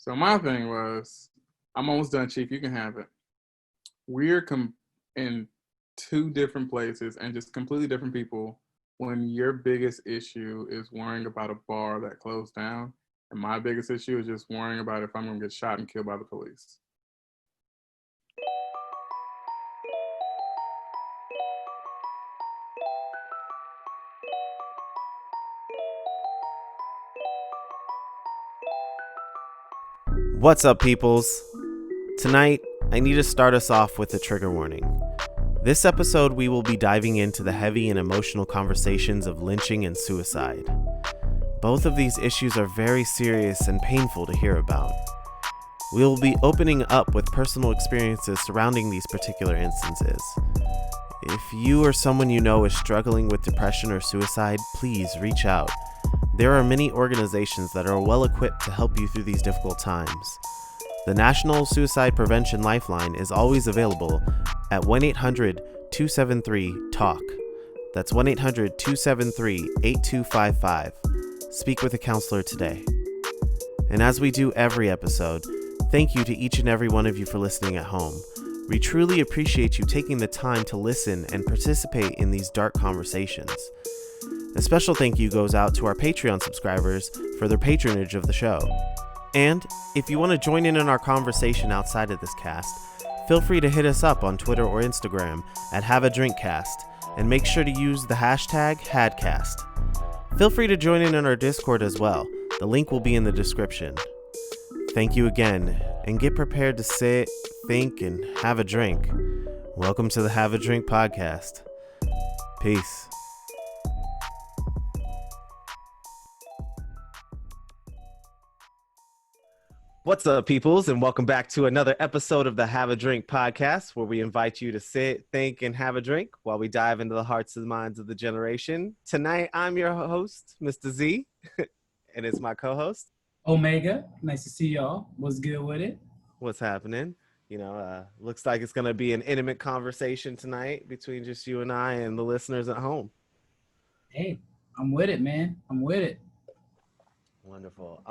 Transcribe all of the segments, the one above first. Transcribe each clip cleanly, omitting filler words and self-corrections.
So my thing was, I'm almost done, Chief. You can have it. We're in two different places and just completely different people when your biggest issue is worrying about a bar that closed down. And my biggest issue is just worrying about if I'm going to get shot and killed by the police. What's up, peoples? Tonight, I need to start us off with a trigger warning. This episode, we will be diving into the heavy and emotional conversations of lynching and suicide. Both of these issues are very serious and painful to hear about. We will be opening up with personal experiences surrounding these particular instances. If you or someone you know is struggling with depression or suicide, please reach out. There are many organizations that are well equipped to help you through these difficult times. The National Suicide Prevention Lifeline is always available at 1-800-273-TALK. That's 1-800-273-8255. Speak with a counselor today. And as we do every episode, thank you to each and every one of you for listening at home. We truly appreciate you taking the time to listen and participate in these dark conversations. A special thank you goes out to our Patreon subscribers for their patronage of the show. And if you want to join in on our conversation outside of this cast, feel free to hit us up on Twitter or Instagram at HaveADrinkCast, and make sure to use the hashtag HADcast. Feel free to join in on our Discord as well. The link will be in the description. Thank you again, and get prepared to sit, think, and have a drink. Welcome to the Have a Drink podcast. Peace. What's up, peoples, and welcome back to another episode of the Have a Drink podcast, where we invite you to sit, think, and have a drink while we dive into the hearts and minds of the generation. Tonight, I'm your host, Mistah Z, and it's my co-host, Omega. Nice to see y'all. What's good with it? What's happening? Looks like it's going to be an intimate conversation tonight between just you and I and the listeners at home. Hey, I'm with it, man. I'm with it. Wonderful.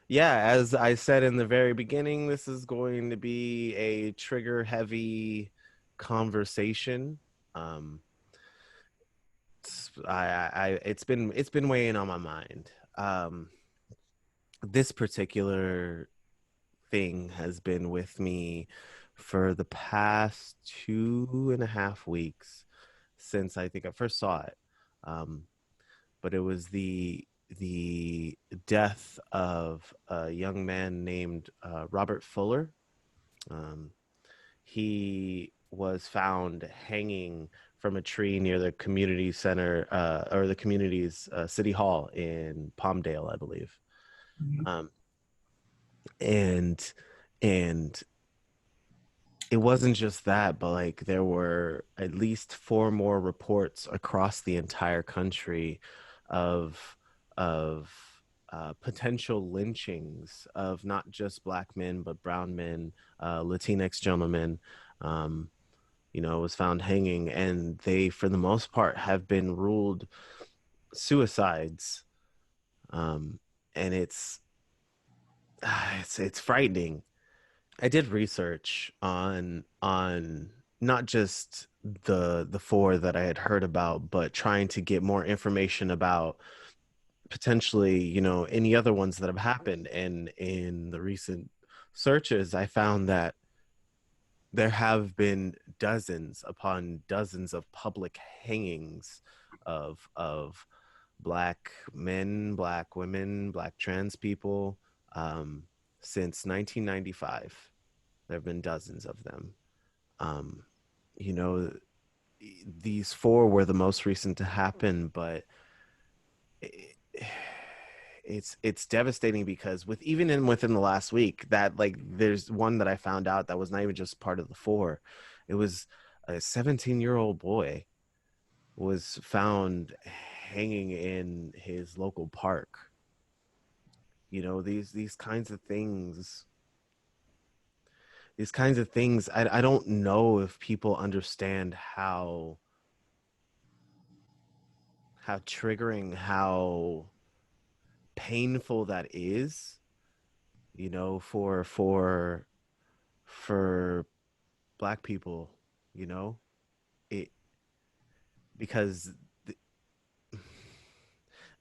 Yeah, as I said in the very beginning, this is going to be a trigger-heavy conversation. It's been weighing on my mind. This particular thing has been with me for the past 2.5 weeks since I think I first saw it. But it was the death of a young man named Robert Fuller. He was found hanging from a tree near the community center or the community's city hall in Palmdale, I believe. Mm-hmm. And it wasn't just that, but like there were at least 4 more reports across the entire country of potential lynchings of not just Black men, but brown men, Latinx gentlemen, was found hanging, and they, for the most part, have been ruled suicides. And it's frightening. I did research on not just the 4 that I had heard about, but trying to get more information about potentially, any other ones that have happened. And in the recent searches, I found that there have been dozens upon dozens of public hangings of Black men, Black women, Black trans people since 1995. There have been dozens of them. These 4 were the most recent to happen, but it's devastating because within the last week, that there's one that I found out that was not even just part of the 4. It was a 17-year-old boy was found hanging in his local park. These kinds of things. I don't know if people understand how triggering, how painful that is. you know, for Black people, you know, it because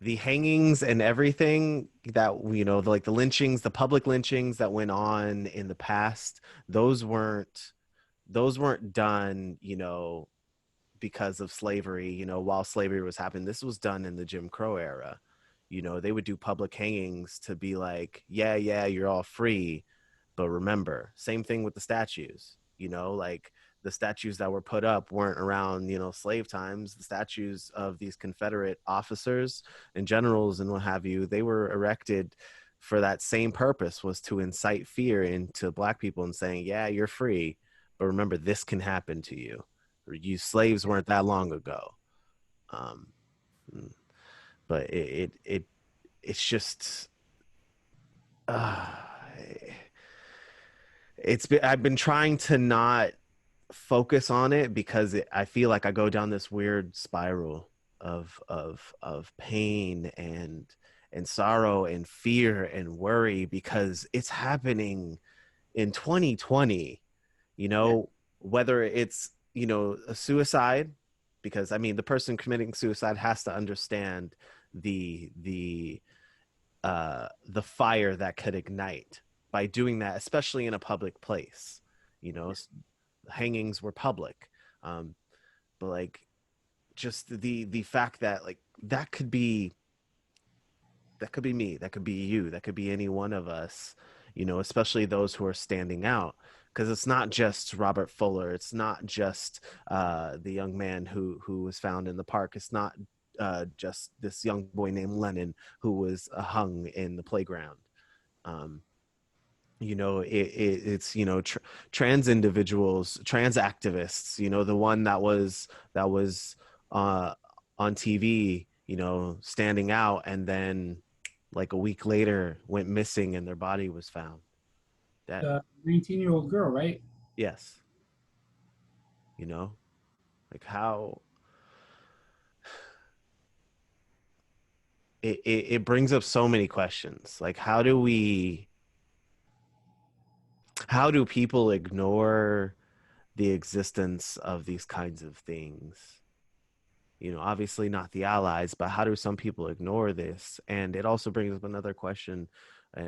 the hangings and everything that, you know, like the lynchings, the public lynchings that went on in the past, those weren't done, you know, because of slavery, you know, while slavery was happening. This was done in the Jim Crow era. You know, they would do public hangings to be like, yeah, you're all free, but remember, same thing with the statues, you know, like the statues that were put up weren't around, you know, slave times. The statues of these Confederate officers and generals and what have you, they were erected for that same purpose, was to incite fear into Black people and saying, yeah, you're free, but remember, this can happen to you. You slaves weren't that long ago. Um, but it's just, uh, I've been trying to not focus on it because I feel like I go down this weird spiral of pain and sorrow and fear and worry because it's happening in 2020, you know, whether it's, you know, a suicide, because I mean, the person committing suicide has to understand the fire that could ignite by doing that, especially in a public place. You know, hangings were public, but like just the fact that like that could be me, that could be you, that could be any one of us, you know, especially those who are standing out. Because it's not just Robert Fuller, it's not just the young man who was found in the park, it's not just this young boy named Lennon who was hung in the playground. Um, you know, it's, you know, trans individuals, trans activists, you know, the one that was uh, on TV, you know, standing out, and then like a week later went missing and their body was found dead. The 19-year-old girl, right? Yes. You know, like how it brings up so many questions. Like how do people ignore the existence of these kinds of things? You know, obviously not the allies, but how do some people ignore this? And it also brings up another question,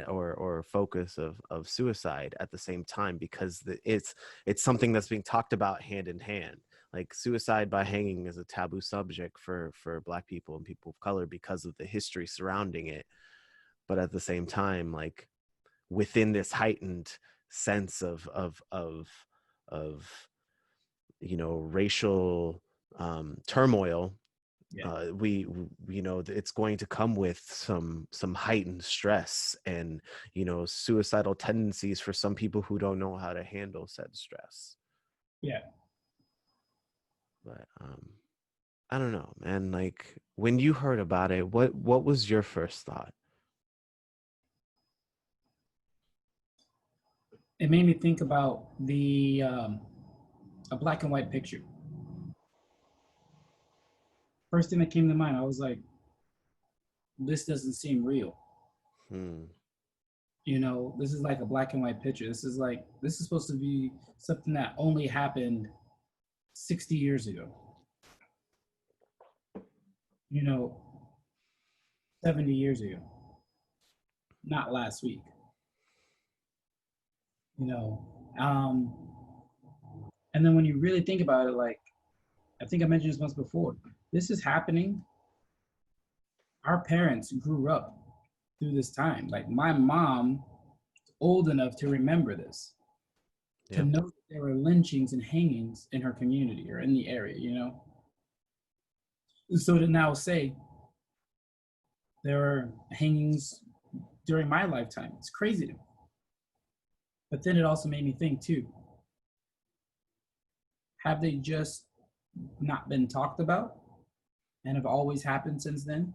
or focus of suicide at the same time, because it's something that's being talked about hand in hand. Like suicide by hanging is a taboo subject for Black people and people of color because of the history surrounding it. But at the same time, like within this heightened sense of you know, racial turmoil, Yeah. we you know, it's going to come with some heightened stress and, you know, suicidal tendencies for some people who don't know how to handle said stress. Yeah. But I don't know, man. Like when you heard about it, what was your first thought? It made me think about the a black and white picture. First thing that came to mind, I was like, this doesn't seem real. Hmm. You know, this is like a black and white picture. This is supposed to be something that only happened 60 years ago. You know, 70 years ago, not last week. You know, um, and then when you really think about it, like I think I mentioned this once before, this is happening. Our parents grew up through this time. Like my mom, old enough to remember this, to Yeah. know that there were lynchings and hangings in her community or in the area, you know? So to now say there are hangings during my lifetime, it's crazy to me. But then it also made me think too, have they just not been talked about and have always happened since then?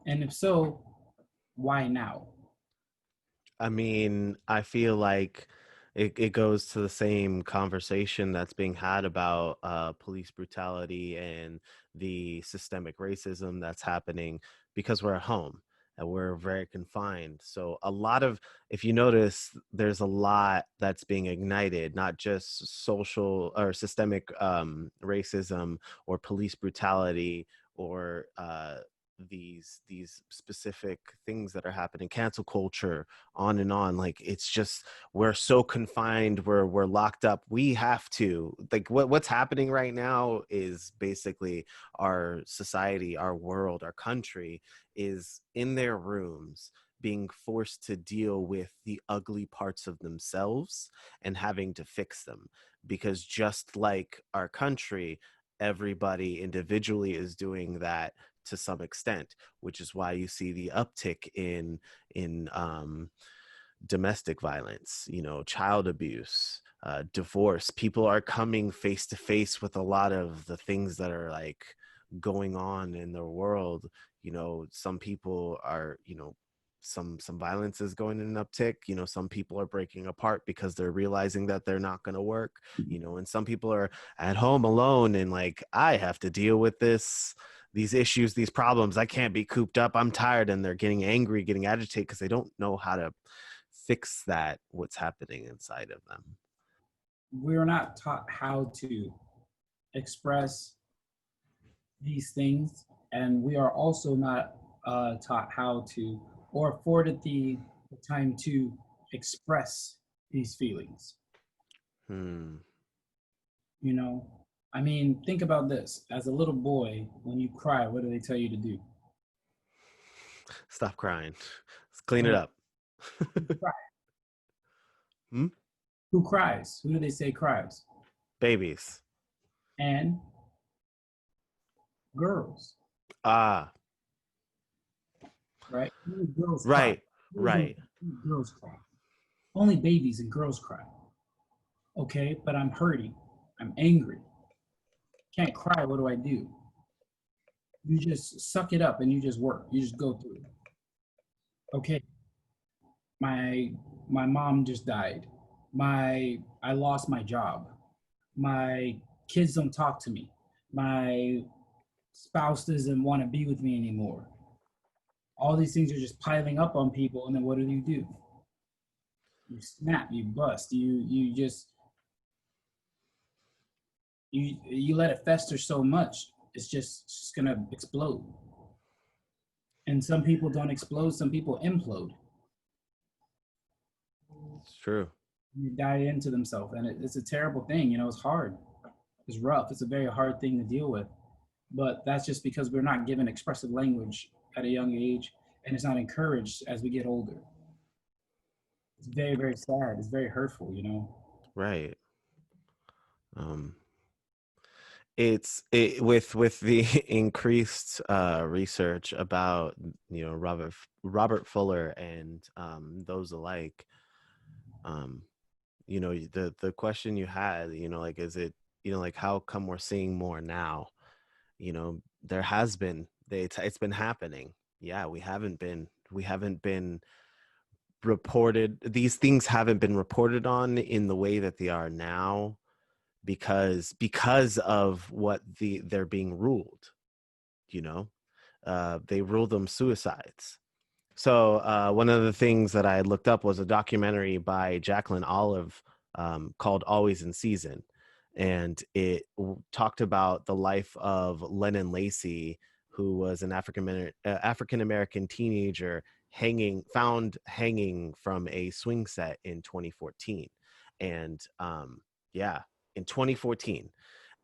And if so, why now? I mean, I feel like it goes to the same conversation that's being had about police brutality and the systemic racism that's happening because we're at home. and we're very confined. So a lot of, if you notice, there's a lot that's being ignited, not just social or systemic racism or police brutality or these specific things that are happening, cancel culture, on and on. Like, it's just, we're so confined, we're locked up. We have to, like, what's happening right now is basically our society, our world, our country is in their rooms being forced to deal with the ugly parts of themselves and having to fix them, because just like our country, everybody individually is doing that to some extent, which is why you see the uptick in domestic violence, you know, child abuse, divorce. People are coming face to face with a lot of the things that are like going on in the world. You know, some people are, you know, some violence is going in an uptick. You know, some people are breaking apart because they're realizing that they're not going to work, you know, and some people are at home alone and like, I have to deal with these issues, these problems. I can't be cooped up. I'm tired. And they're getting angry, getting agitated because they don't know how to fix that, what's happening inside of them. We're not taught how to express these things, and we are also not taught how to, or afforded the time to express these feelings. Hmm. You know, I mean, think about this. As a little boy, when you cry, what do they tell you to do? Stop crying. Let's clean it Well, up. who cries? Hmm? Who cries? Who do they say cries? Babies. And girls, Ah, right? Only girls cry. right, right. Only girls cry. Only babies and girls cry. Okay, but I'm hurting. I'm angry. Can't cry. What do I do? You just suck it up and you just work. You just go through it. Okay, my my mom just died. I lost my job. My kids don't talk to me. My spouse doesn't want to be with me anymore. All these things are just piling up on people, and then what do? You snap, you bust, you just you let it fester so much, it's just gonna explode. And some people don't explode, some people implode. It's true. You die into themselves, and it's a terrible thing. You know, it's hard, it's rough, it's a very hard thing to deal with. But that's just because we're not given expressive language at a young age, and it's not encouraged as we get older. It's very, very sad. It's very hurtful, you know. Right. Um, with the increased research about, you know, Robert Fuller and those alike. Um, you know, the question you had, you know, like, is it, you know, like, how come we're seeing more now? You know, there has been, it's been happening. Yeah, we haven't been reported, these things haven't been reported on in the way that they are now, because of what they're being ruled, you know. They ruled them suicides. So one of the things that I looked up was a documentary by Jacqueline Olive, called Always in Season. And it talked about the life of Lennon Lacey, who was an African American teenager found hanging from a swing set in 2014. And yeah, in 2014.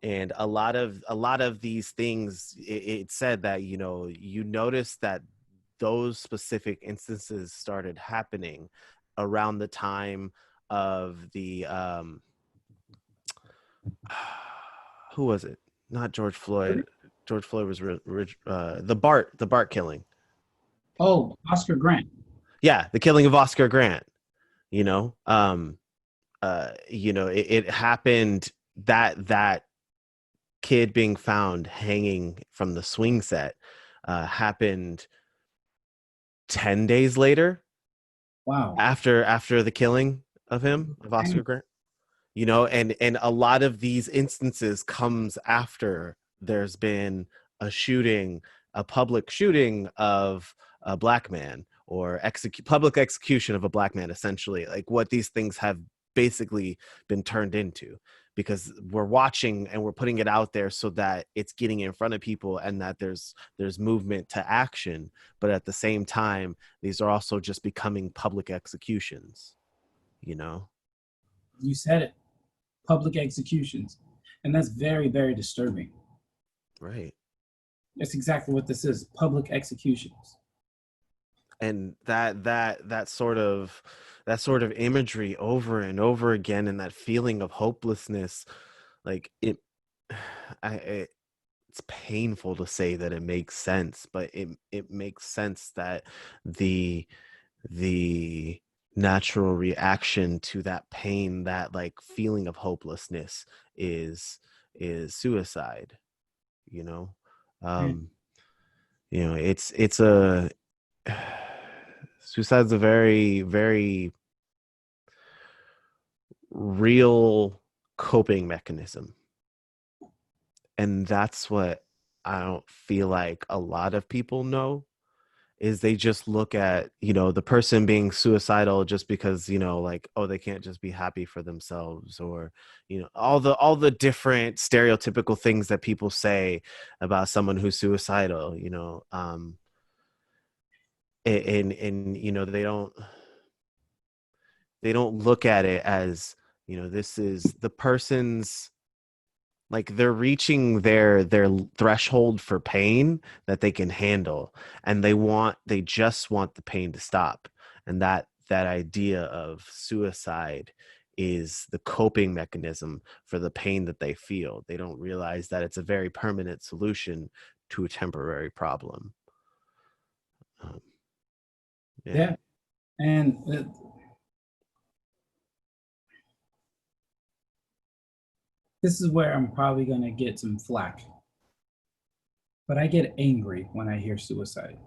And a lot of these things, it said that, you know, you notice that those specific instances started happening around the time of the who was it? Not George Floyd. George Floyd was the Bart killing. Oh, Oscar Grant. Yeah, the killing of Oscar Grant. You know, you know, it happened, that kid being found hanging from the swing set happened 10 days later, Wow. after the killing of Oscar Grant. You know, and a lot of these instances comes after there's been a shooting, a public shooting of a black man, or public execution of a black man, essentially, like what these things have basically been turned into, because we're watching and we're putting it out there so that it's getting in front of people and that there's movement to action. But at the same time, these are also just becoming public executions, you know? You said it, public executions. And that's very, very disturbing. Right. That's exactly what this is, public executions. And that sort of imagery over and over again, and that feeling of hopelessness, like it's painful to say that it makes sense, but it makes sense that the natural reaction to that pain, that like feeling of hopelessness, is suicide, you know. You know, it's a suicide's a very, very real coping mechanism. And that's what I don't feel like a lot of people know, is they just look at, you know, the person being suicidal just because, you know, like, oh, they can't just be happy for themselves, or, you know, all the different stereotypical things that people say about someone who's suicidal, you know. And you know, they don't look at it as, you know, this is the person's, like, they're reaching their threshold for pain that they can handle, and they just want the pain to stop. And that idea of suicide is the coping mechanism for the pain that they feel. They don't realize that it's a very permanent solution to a temporary problem. Yeah. And this is where I'm probably going to get some flack. But I get angry when I hear suicide.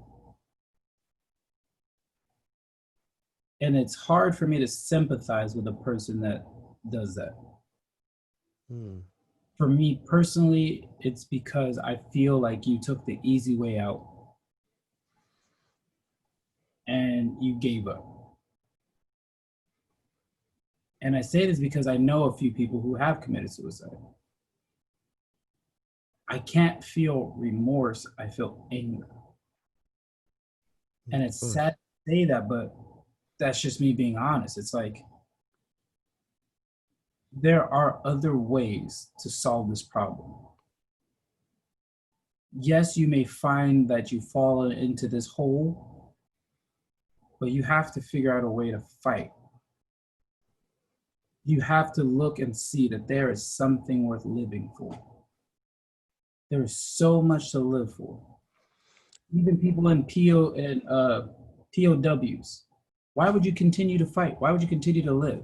And it's hard for me to sympathize with a person that does that. For me personally, it's because I feel like you took the easy way out and you gave up. And I say this because I know a few people who have committed suicide. I can't feel remorse, I feel anger. And it's sad to say that, but that's just me being honest. It's like, there are other ways to solve this problem. Yes, you may find that you've fallen into this hole, but you have to figure out a way to fight. You have to look and see that there is something worth living for. There is so much to live for. Even people in POWs. Why would you continue to fight? Why would you continue to live?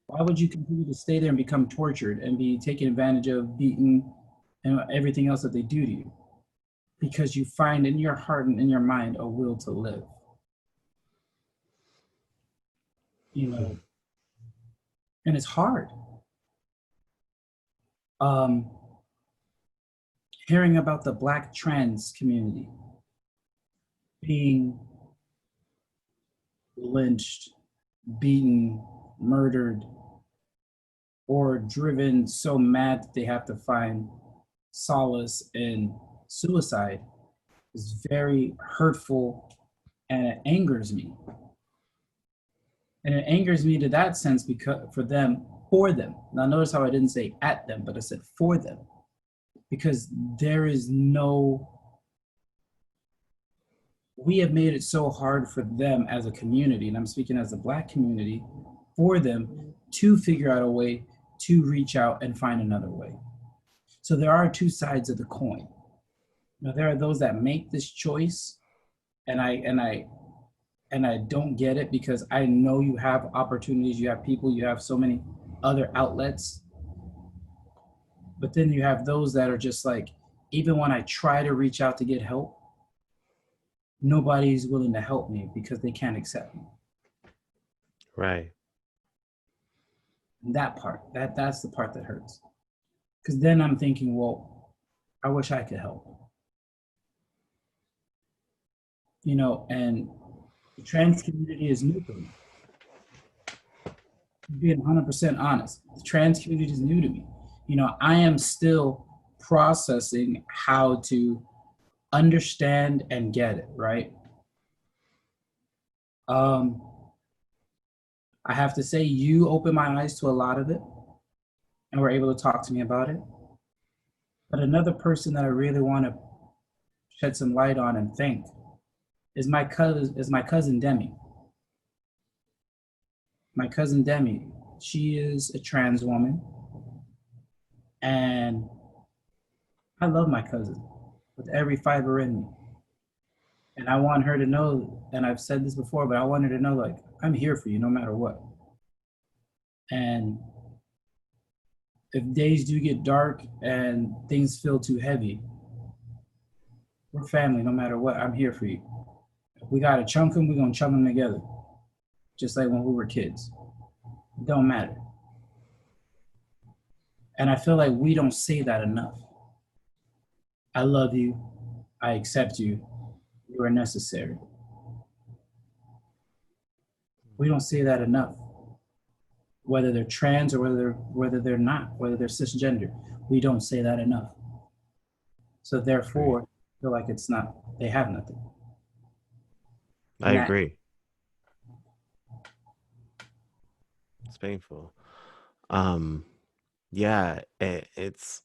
Why would you continue to stay there and become tortured and be taken advantage of, beaten, and everything else that they do to you? Because you find in your heart and in your mind a will to live. You know, and it's hard. Hearing about the Black trans community being lynched, beaten, murdered, or driven so mad that they have to find solace in suicide is very hurtful, and it angers me. And it angers me to that sense because for them. Now notice how I didn't say at them, but I said for them. Because there is we have made it so hard for them as a community, and I'm speaking as the Black community, for them to figure out a way to reach out and find another way. So there are two sides of the coin. Now there are those that make this choice, and I don't get it, because I know you have opportunities, you have people, you have so many other outlets. But then you have those that are just like, even when I try to reach out to get help, nobody's willing to help me because they can't accept me. Right. And that part, that's the part that hurts. Because then I'm thinking, well, I wish I could help. And the trans community is new to me. Being 100% honest, the trans community is new to me. I am still processing how to understand and get it, right? Um, I have to say, you opened my eyes to a lot of it and were able to talk to me about it. But another person that I really want to shed some light on and thank is my cousin Demi. My cousin Demi, she is a trans woman, and I love my cousin with every fiber in me. And I want her to know, and I've said this before, but I want her to know, like, I'm here for you no matter what. And if days do get dark and things feel too heavy, we're family no matter what. I'm here for you. If we got to chunk them, we're going to chunk them together. Just like when we were kids. It don't matter. And I feel like we don't say that enough. I love you. I accept you. You are necessary. We don't say that enough. Whether they're trans or whether they're not, whether they're cisgender, we don't say that enough. So therefore, I feel like it's not, they have nothing. I agree. It's painful. Yeah, it's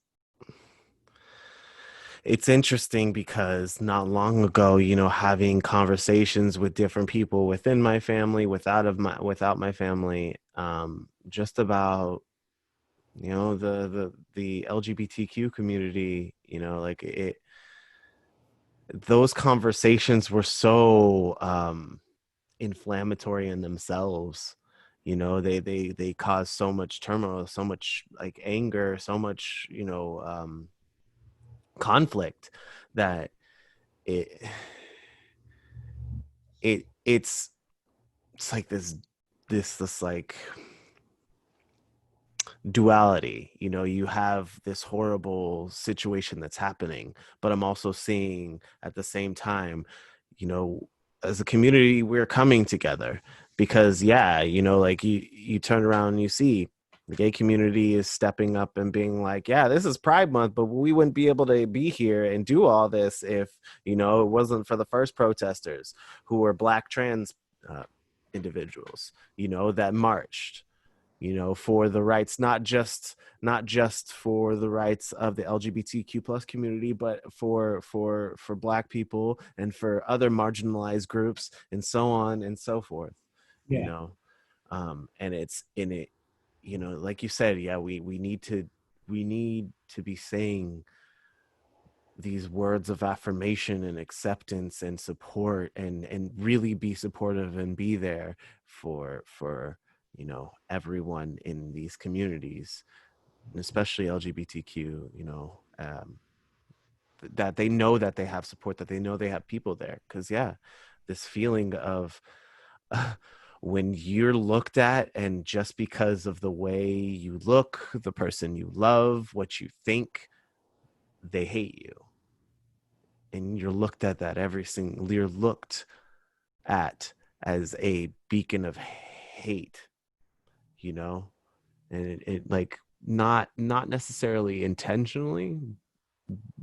interesting because not long ago, having conversations with different people within my family, without my family, just about, the LGBTQ community, those conversations were so inflammatory in themselves. They cause so much turmoil, so much like anger, so much conflict that it's like this like duality. You have this horrible situation that's happening, but I'm also seeing at the same time, as a community, we're coming together because like you turn around and you see the gay community is stepping up and being like, yeah, this is Pride Month, but we wouldn't be able to be here and do all this if, it wasn't for the first protesters who were Black trans individuals, that marched, for the rights, not just for the rights of the LGBTQ plus community, but for Black people and for other marginalized groups and so on and so forth. Yeah. And it's in it, like you said, yeah, we need to be saying these words of affirmation and acceptance and support and really be supportive and be there for everyone in these communities, especially LGBTQ, that they know that they have support, that they know they have people there. Because this feeling of when you're looked at and just because of the way you look, the person you love, what you think, they hate you. And you're looked at you're looked at as a beacon of hate, and it like not necessarily intentionally,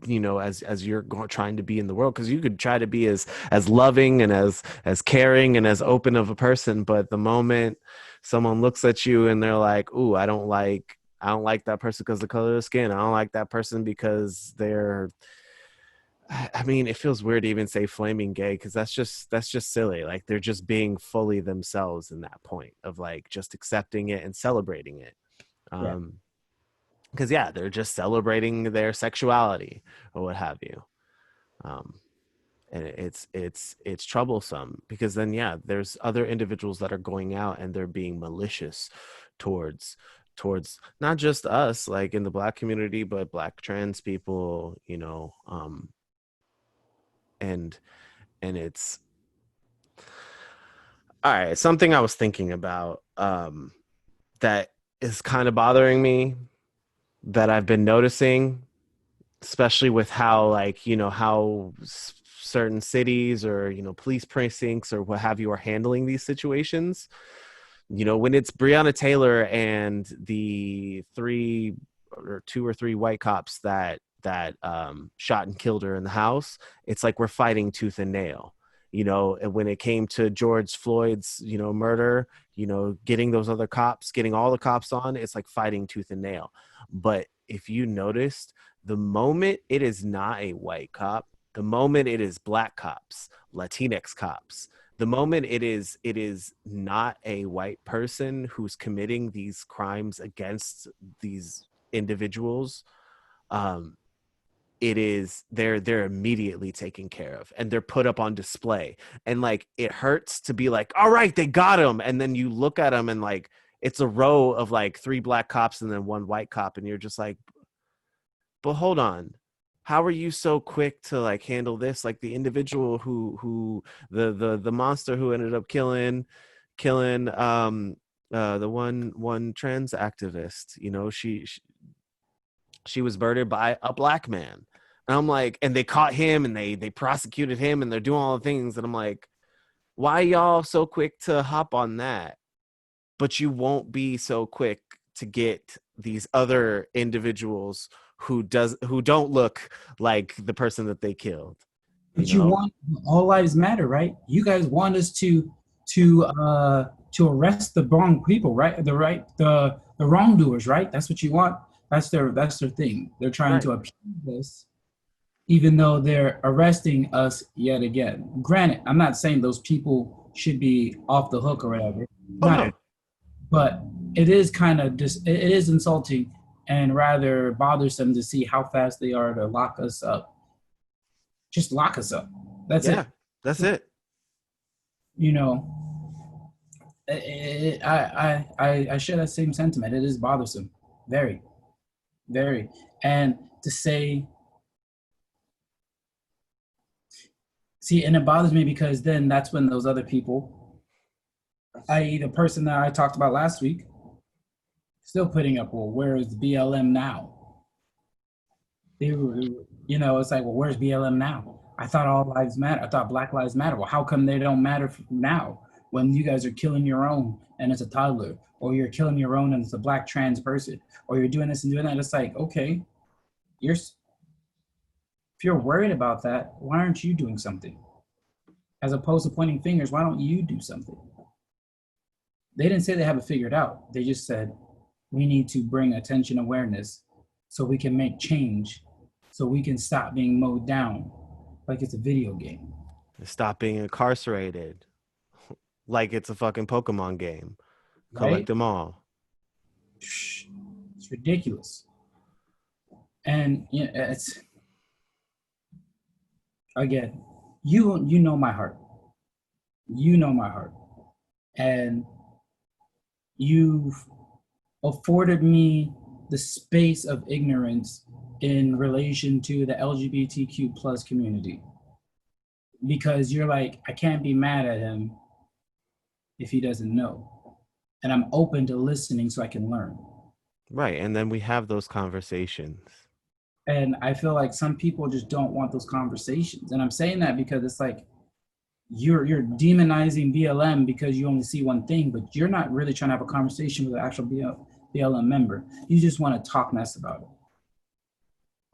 as you're trying to be in the world, because you could try to be as loving and as caring and as open of a person, but the moment someone looks at you and they're like, ooh, I don't like that person because of the color of their skin, I don't like that person because they're, I mean, it feels weird to even say flaming gay, because that's just silly. Like, they're just being fully themselves in that point of like just accepting it and celebrating it. Because they're just celebrating their sexuality or what have you. And it's troublesome, because then there's other individuals that are going out and they're being malicious towards not just us, like in the Black community, but Black trans people, and it's all right. Something I was thinking about that is kind of bothering me, that I've been noticing, especially with how, like, how certain cities or, police precincts or what have you are handling these situations. When it's Breonna Taylor and the two or three white cops that shot and killed her in the house, it's like we're fighting tooth and nail. And when it came to George Floyd's, murder, getting all the cops on, it's like fighting tooth and nail. But if you noticed, the moment it is not a white cop, the moment it is black cops, Latinx cops, the moment it is not a white person who's committing these crimes against these individuals, they're immediately taken care of and they're put up on display. And like, it hurts to be like, all right, they got him. And then you look at them and like, it's a row of like 3 black cops and then 1 white cop. And you're just like, but hold on. How are you so quick to like handle this? Like the individual who the monster who ended up killing the one trans activist, she was murdered by a black man. And I'm like, and they caught him and they prosecuted him and they're doing all the things. And I'm like, why y'all so quick to hop on that? But you won't be so quick to get these other individuals who don't look like the person that they killed. But you want all lives matter, right? You guys want us to arrest the wrong people, right? The wrongdoers, right? That's what you want. That's their thing. They're trying to appeal this, even though they're arresting us yet again. Granted, I'm not saying those people should be off the hook or whatever. No. But it is kind of it is insulting and rather bothersome to see how fast they are to lock us up. Just lock us up. That's it. That's it. I share that same sentiment. It is bothersome. Very, very. And to say, and it bothers me because then that's when those other people, i.e. the person that I talked about last week, still putting up, well, where is BLM now? It's like, well, where's BLM now? I thought all lives matter. I thought Black Lives Matter. Well, how come they don't matter now when you guys are killing your own and it's a toddler, or you're killing your own and it's a black trans person, or you're doing this and doing that? It's like, okay, if you're worried about that, why aren't you doing something? As opposed to pointing fingers, why don't you do something? They didn't say they have it figured out. They just said, we need to bring attention awareness so we can make change, so we can stop being mowed down like it's a video game. Stop being incarcerated like it's a fucking Pokemon game. Right? Collect them all. It's ridiculous. And it's, again, you know my heart. You know my heart. And you've afforded me the space of ignorance in relation to the LGBTQ plus community. Because you're like, I can't be mad at him if he doesn't know. And I'm open to listening so I can learn. Right. And then we have those conversations. And I feel like some people just don't want those conversations. And I'm saying that because it's like, you're demonizing BLM because you only see one thing, but you're not really trying to have a conversation with an actual BLM member. You just want to talk mess about it.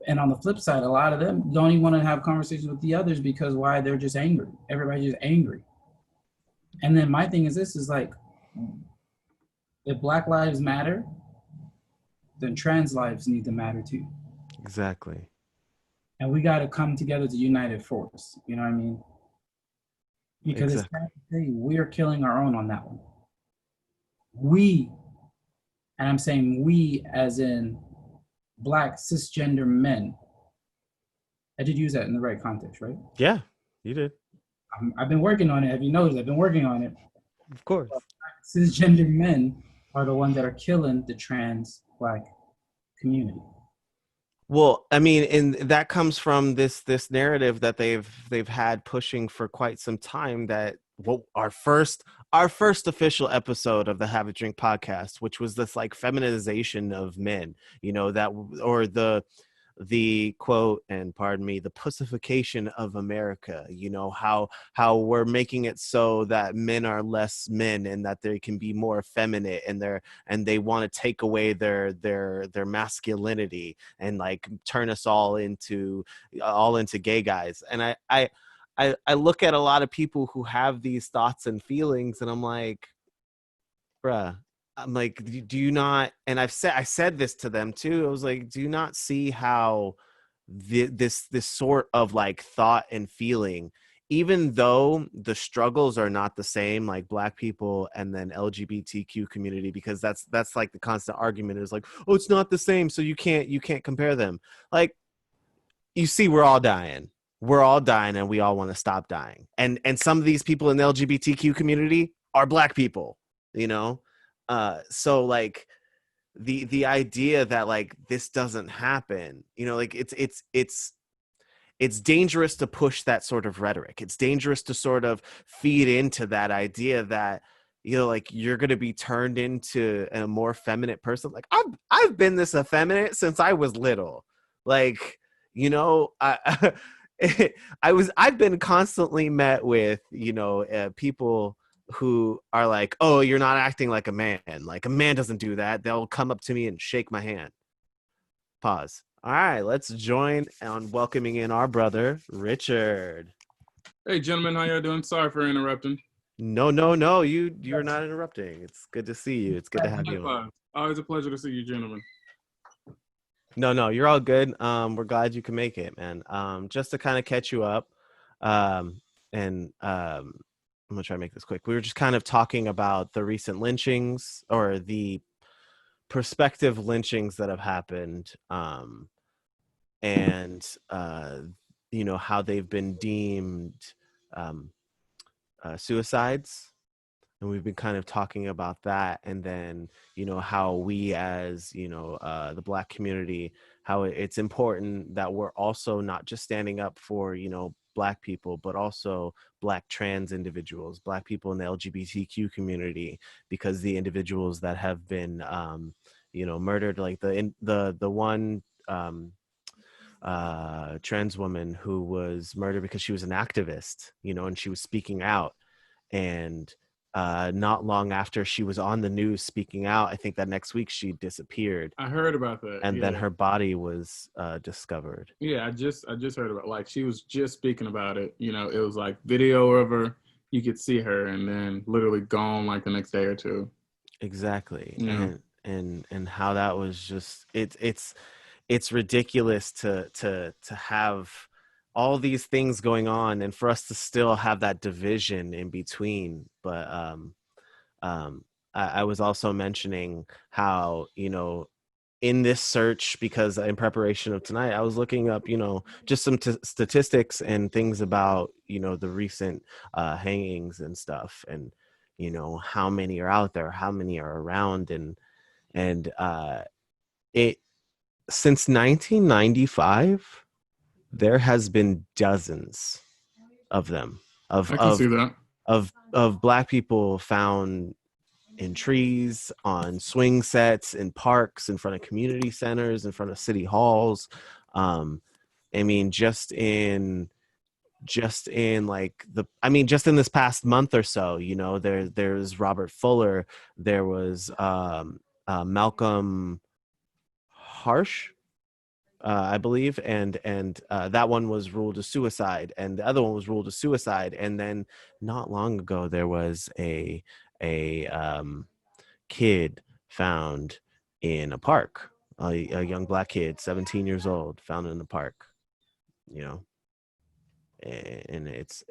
And on the flip side, a lot of them don't even want to have conversations with the others because why? They're just angry. Everybody's just angry. And then my thing is this is like, if Black lives matter, then trans lives need to matter too. Exactly. And we got to come together as a united force. You know what I mean? Because It's sad to say, we're killing our own on that one. We, and I'm saying we as in Black cisgender men. I did use that in the right context, right? Yeah, you did. I've been working on it. Have you noticed? I've been working on it. Of course. Cisgender men are the ones that are killing the trans Black community. Well, I mean, and that comes from this narrative that they've had pushing for quite some time. That our first official episode of the Have a Drink podcast, which was this like feminization of men, that or the the quote, and pardon me, the pussification of America, how we're making it so that men are less men and that they can be more effeminate, and they want to take away their masculinity and like turn us all into gay guys. And I look at a lot of people who have these thoughts and feelings, and I'm like, bruh, I'm like, do you not? And I said this to them too. I was like, do you not see how this sort of like thought and feeling, even though the struggles are not the same, like Black people and then LGBTQ community, because that's like the constant argument is like, oh, it's not the same, so you can't compare them. Like, you see, we're all dying, and we all want to stop dying. And some of these people in the LGBTQ community are Black people, so like the idea that like this doesn't happen, like it's dangerous to push that sort of rhetoric. It's dangerous to sort of feed into that idea that like you're going to be turned into a more feminine person. Like I've been this effeminate since I was little. Like, I've been constantly met with people who are like, oh, you're not acting like a man. Like, a man doesn't do that. They'll come up to me and shake my hand. Pause. All right, let's join on welcoming in our brother, Richard. Hey, gentlemen, how y'all doing? Sorry for interrupting. No, you're not interrupting. It's good to see you. It's good to have you on. Always a pleasure to see you, gentlemen. No, you're all good. We're glad you can make it, man. Just to kind of catch you up, and I'm gonna try to make this quick. We were just kind of talking about the recent lynchings, or the prospective lynchings that have happened, and how they've been deemed suicides. And we've been kind of talking about that, and then how we as the Black community, how it's important that we're also not just standing up for Black people, but also Black trans individuals, Black people in the LGBTQ community, because the individuals that have been murdered, like the one trans woman who was murdered because she was an activist, and she was speaking out, and not long after she was on the news speaking out, I think that next week she disappeared. I heard about that. And then her body was discovered. Yeah, I just heard about, like, she was just speaking about it. It was like video of her. You could see her, and then literally gone like the next day or two. Exactly. Yeah. And how that was just it's ridiculous to have all these things going on and for us to still have that division in between. But I was also mentioning how in this search, because in preparation of tonight, I was looking up just some statistics and things about the recent hangings and stuff, and how many are out there, how many are around, and it since 1995 there has been dozens of them, I can see that. of Black people found in trees, on swing sets, in parks, in front of community centers, in front of city halls. I mean, just in just in this past month or so, there's Robert Fuller, there was Malcom Harsch, I believe, and that one was ruled a suicide, and the other one was ruled a suicide. And then not long ago, there was a kid found in a park, a young Black kid, 17 years old, found in a park, and it's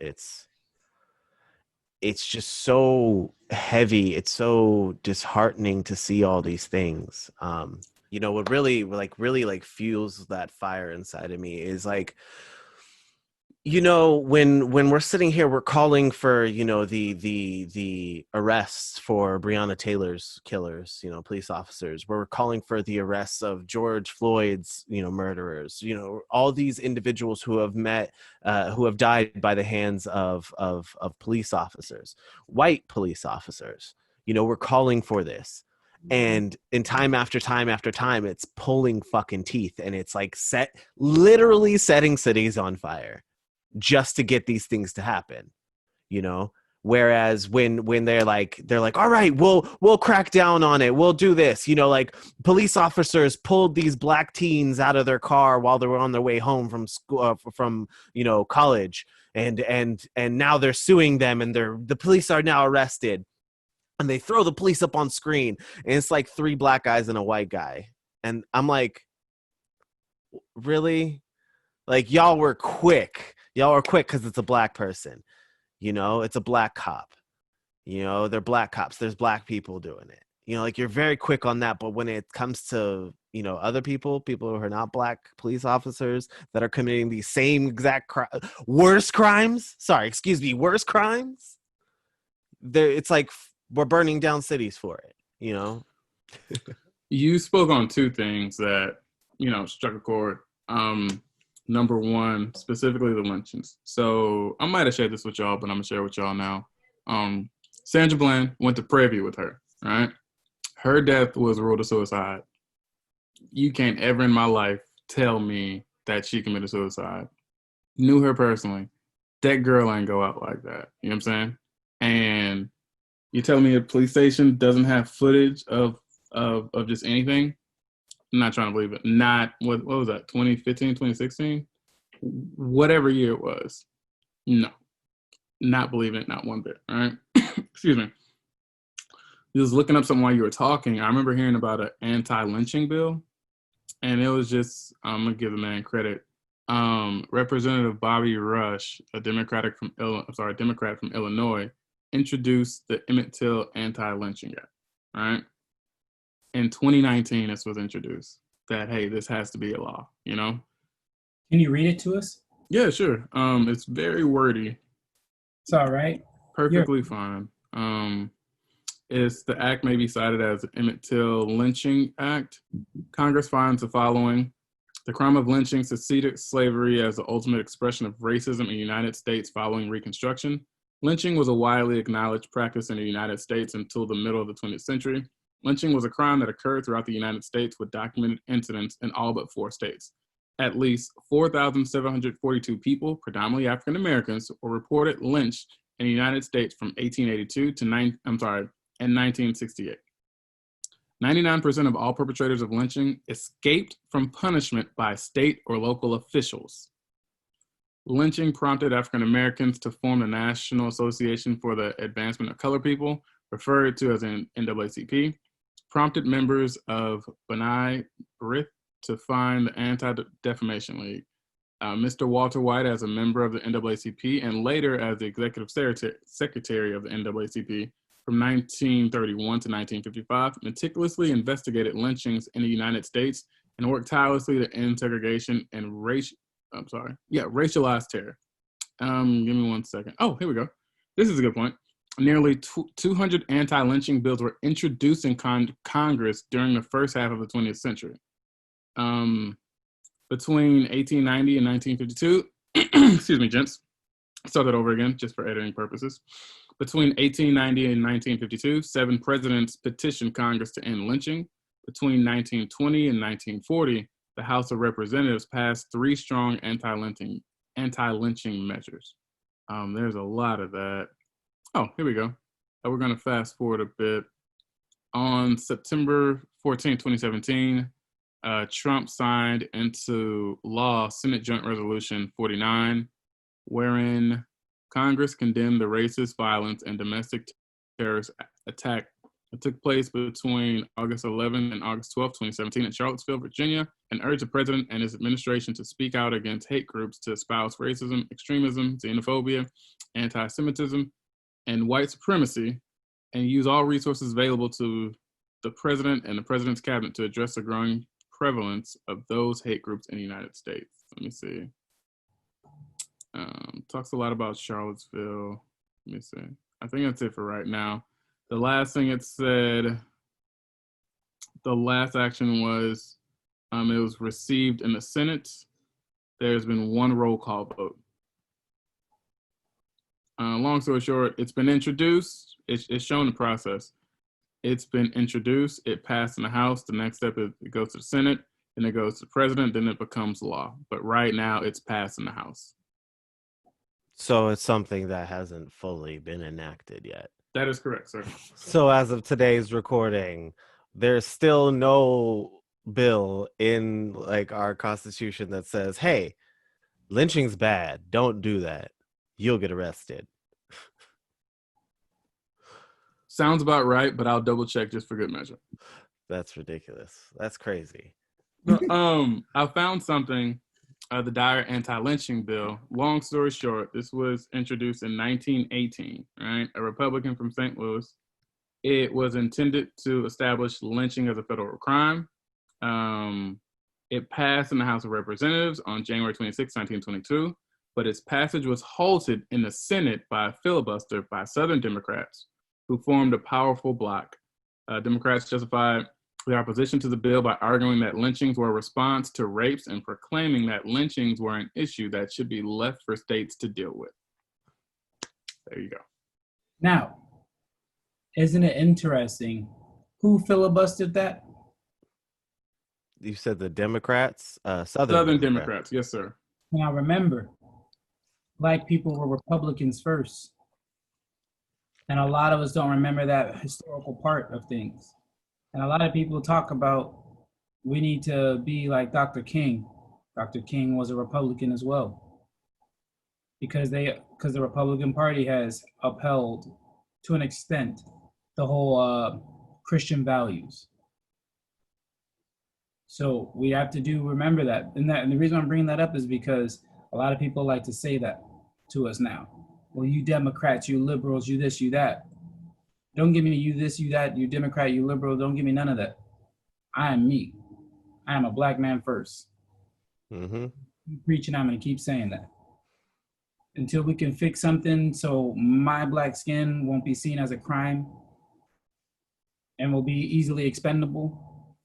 just so heavy. It's so disheartening to see all these things. What really fuels that fire inside of me is like, when we're sitting here, we're calling for, the arrests for Breonna Taylor's killers, police officers. We're calling for the arrests of George Floyd's, murderers, all these individuals who have died by the hands of police officers, white police officers. We're calling for this. And in time after time after time, it's pulling fucking teeth, and it's like literally setting cities on fire just to get these things to happen, you know? Whereas when they're like, all right, we'll crack down on it, we'll do this, you know, like police officers pulled these black teens out of their car while they were on their way home from school, from, you know, college, and now they're suing them, and the police are now arrested, and they throw the police up on screen, and it's like 3 black guys and a white guy, and I'm like, really? Like, y'all were quick because it's a black person. You know, it's a black cop. You know, they're black cops. There's black people doing it. You know, like, you're very quick on that. But when it comes to, you know, other people who are not black police officers that are committing these same exact worse crimes. It's like we're burning down cities for it, you know? You spoke on 2 things that, you know, struck a chord. Number one, specifically the lynchings. So I might have shared this with y'all, but I'm gonna share it with y'all now. Sandra Bland went to Prairie View with her, right? Her death was ruled a suicide. You can't ever in my life tell me that she committed suicide. Knew her personally. That girl ain't go out like that. You know what I'm saying? And you telling me a police station doesn't have footage of just anything? I'm not trying to believe it. Not, what was that, 2015, 2016? Whatever year it was. No. Not believing it, not one bit, all right? Excuse me. Just looking up something while you were talking, I remember hearing about an anti-lynching bill, and it was just, I'm going to give the man credit. Representative Bobby Rush, a Democrat from Illinois, introduced the Emmett Till Anti-Lynching Act, all right? In 2019, this was introduced, that, hey, this has to be a law, you know? Can you read it to us? Yeah, sure. It's very wordy. It's all right. Perfectly fine. The act may be cited as the Emmett Till Lynching Act. Congress finds the following. The crime of lynching succeeded slavery as the ultimate expression of racism in the United States following Reconstruction. Lynching was a widely acknowledged practice in the United States until the middle of the 20th century. Lynching was a crime that occurred throughout the United States with documented incidents in all but 4 states. At least 4,742 people, predominantly African Americans, were reported lynched in the United States from 1882 to 1968. 99% of all perpetrators of lynching escaped from punishment by state or local officials. Lynching prompted African Americans to form the National Association for the Advancement of Colored People, referred to as an NAACP, prompted members of B'nai B'rith to find the Anti-Defamation League. Mr. Walter White, as a member of the NAACP and later as the executive secretary of the NAACP from 1931 to 1955, meticulously investigated lynchings in the United States and worked tirelessly to end segregation and racialized terror. Give me one second. Oh, here we go. This is a good point. Nearly 200 anti-lynching bills were introduced in Congress during the first half of the 20th century. Between 1890 and 1952, excuse me, gents, start that over again just for editing purposes. Between 1890 and 1952, 7 presidents petitioned Congress to end lynching. Between 1920 and 1940, the House of Representatives passed 3 strong anti-lynching measures. There's a lot of that. Oh, here we go. We're going to fast forward a bit. On September 14, 2017, Trump signed into law Senate Joint Resolution 49, wherein Congress condemned the racist violence and domestic terrorist attack that took place between August 11 and August 12, 2017 in Charlottesville, Virginia, and urged the president and his administration to speak out against hate groups to espouse racism, extremism, xenophobia, anti-Semitism, and white supremacy, and use all resources available to the president and the president's cabinet to address the growing prevalence of those hate groups in the United States. Let me see. Talks a lot about Charlottesville. Let me see. I think that's it for right now. The last thing it said, the last action was, it was received in the Senate. There's been 1 roll call vote. Long story short, it's been introduced. It's shown the process. It's been introduced. It passed in the House. The next step is it goes to the Senate, then it goes to the president, then it becomes law. But right now, it's passed in the House. So it's something that hasn't fully been enacted yet. That is correct, sir. So as of today's recording, there's still no bill in like our Constitution that says, hey, lynching's bad. Don't do that. You'll get arrested. Sounds about right, but I'll double check just for good measure. That's ridiculous. That's crazy. I found something, the Dyer anti-lynching bill. Long story short, this was introduced in 1918, right? A Republican from St. Louis. It was intended to establish lynching as a federal crime. It passed in the House of Representatives on January 26, 1922, but its passage was halted in the Senate by a filibuster by Southern Democrats who formed a powerful bloc. Democrats justified their opposition to the bill by arguing that lynchings were a response to rapes and proclaiming that lynchings were an issue that should be left for states to deal with. There you go. Now, isn't it interesting who filibustered that? You said the Democrats, Southern Democrats, yes, sir. Now remember, Black people were Republicans first. And a lot of us don't remember that historical part of things. And a lot of people talk about we need to be like Dr. King. Dr. King was a Republican as well. Because the Republican Party has upheld, to an extent, the whole Christian values. So we have to remember that. And the reason I'm bringing that up is because a lot of people like to say that to us now. Well, you Democrats, you liberals, you this, you that. Don't give me you this, you that, you Democrat, you liberal. Don't give me none of that. I am me. I am a Black man first. Mm-hmm. I'm preaching, I'm going to keep saying that. Until we can fix something so my Black skin won't be seen as a crime and will be easily expendable,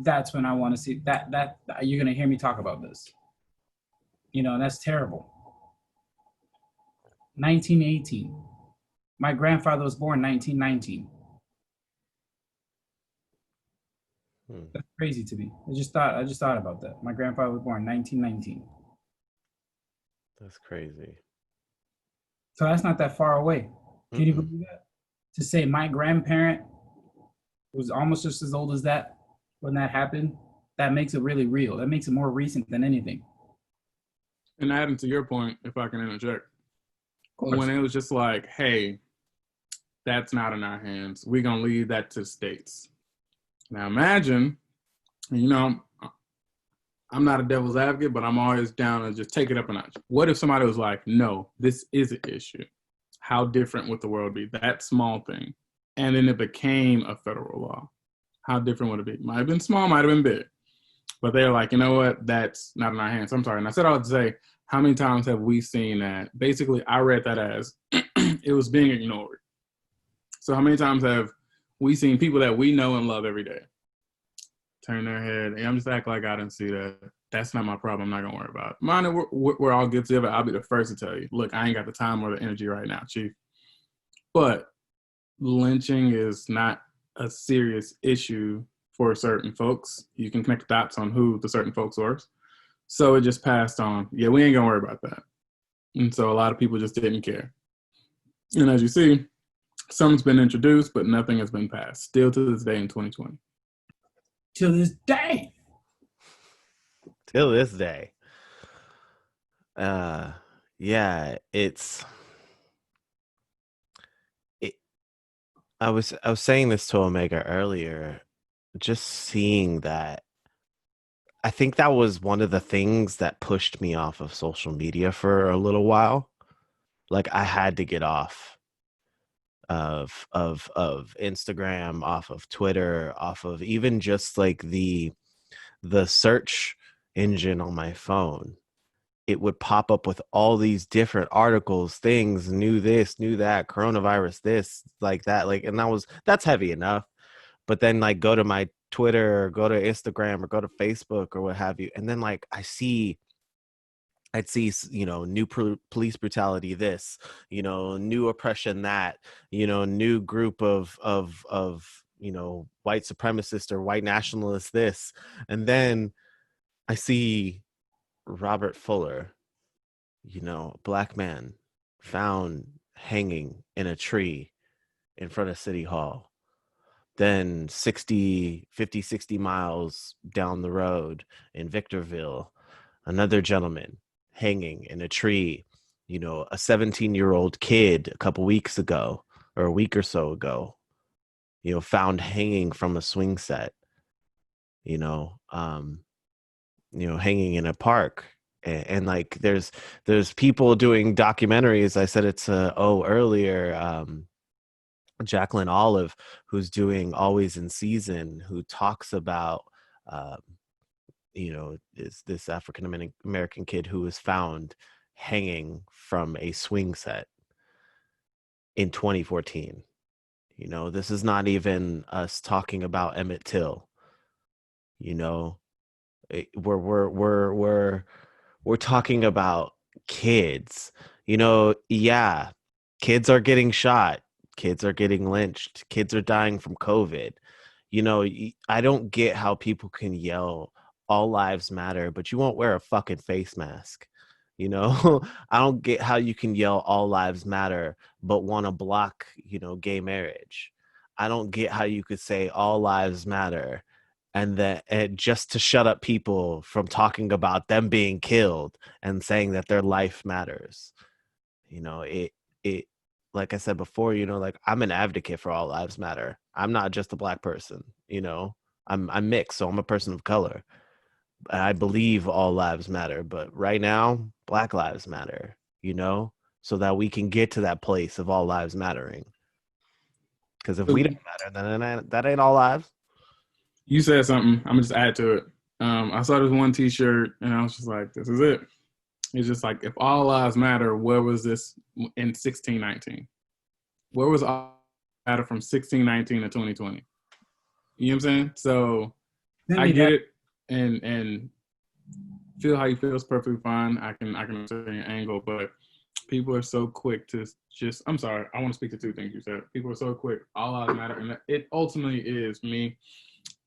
that's when I want to see that you're going to hear me talk about this. You know, that's terrible. 1918. My grandfather was born 1919. That's crazy to me. I just thought about that. My grandfather was born 1919. That's crazy. So that's not that far away. Can you believe that? To say my grandparent was almost just as old as that when that happened, that makes it really real. That makes it more recent than anything. And adding to your point, if I can interject, when it was just like, hey, that's not in our hands. We're going to leave that to states. Now imagine, you know, I'm not a devil's advocate, but I'm always down to just take it up a notch. What if somebody was like, no, this is an issue? How different would the world be? That small thing. And then it became a federal law. How different would it be? Might have been small, might have been big. But they're like, you know what? That's not in our hands. I'm sorry. And I said all to say, how many times have we seen that? Basically, I read that as it was being ignored. So how many times have we seen people that we know and love every day turn their head, and I'm just acting like I didn't see that. That's not my problem. I'm not going to worry about it. Mine, we're all guilty of it. I'll be the first to tell you, look, I ain't got the time or the energy right now, Chief. But lynching is not a serious issue for certain folks. You can connect the dots on who the certain folks are. So it just passed on. Yeah, we ain't going to worry about that. And so a lot of people just didn't care. And as you see, something's been introduced, but nothing has been passed. Still to this day in 2020. To this day. Till this day. Yeah, I was saying this to Omega earlier, just seeing that. I think that was one of the things that pushed me off of social media for a little while. Like I had to get off of Instagram, off of Twitter, off of even just like the search engine on my phone. It would pop up with all these different articles, things, new this, new that, coronavirus, this, like that, like, and that's heavy enough. But then like go to my Twitter or go to Instagram or go to Facebook or what have you, and then like I'd see, you know, new police brutality, this, you know, new oppression, that, you know, new group of white supremacist or white nationalist this. And then I see Robert Fuller, black man found hanging in a tree in front of City Hall. Then 50, 60 miles down the road in Victorville, another gentleman hanging in a tree, a 17-year-old kid a couple weeks ago or a week or so ago, found hanging from a swing set, hanging in a park. And like there's people doing documentaries. I said it to earlier, Jacqueline Olive, who's doing Always in Season, who talks about is this African American kid who was found hanging from a swing set in 2014. This is not even us talking about Emmett Till. We're talking about kids. Yeah, kids are getting shot. Kids are getting lynched. Kids are dying from COVID. I don't get how people can yell all lives matter, but you won't wear a fucking face mask. I don't get how you can yell all lives matter, but want to block, gay marriage. I don't get how you could say all lives matter and just to shut up people from talking about them being killed and saying that their life matters. It like I said before, like I'm an advocate for all lives matter. I'm not just a black person, I'm mixed, so I'm a person of color. I believe all lives matter, but right now, Black lives matter, so that we can get to that place of all lives mattering. Because if we don't matter, then that ain't all lives. You said something. I'm gonna just add to it. I saw this one T-shirt, and I was just like, "This is it." It's just like, if all lives matter, where was this in 1619? Where was all matter from 1619 to 2020? You know what I'm saying? So I get it, and feel how you feel is perfectly fine. I can understand your angle, but people are so quick to just. I'm sorry. I want to speak to two things you said. People are so quick. All lives matter, and it ultimately is me.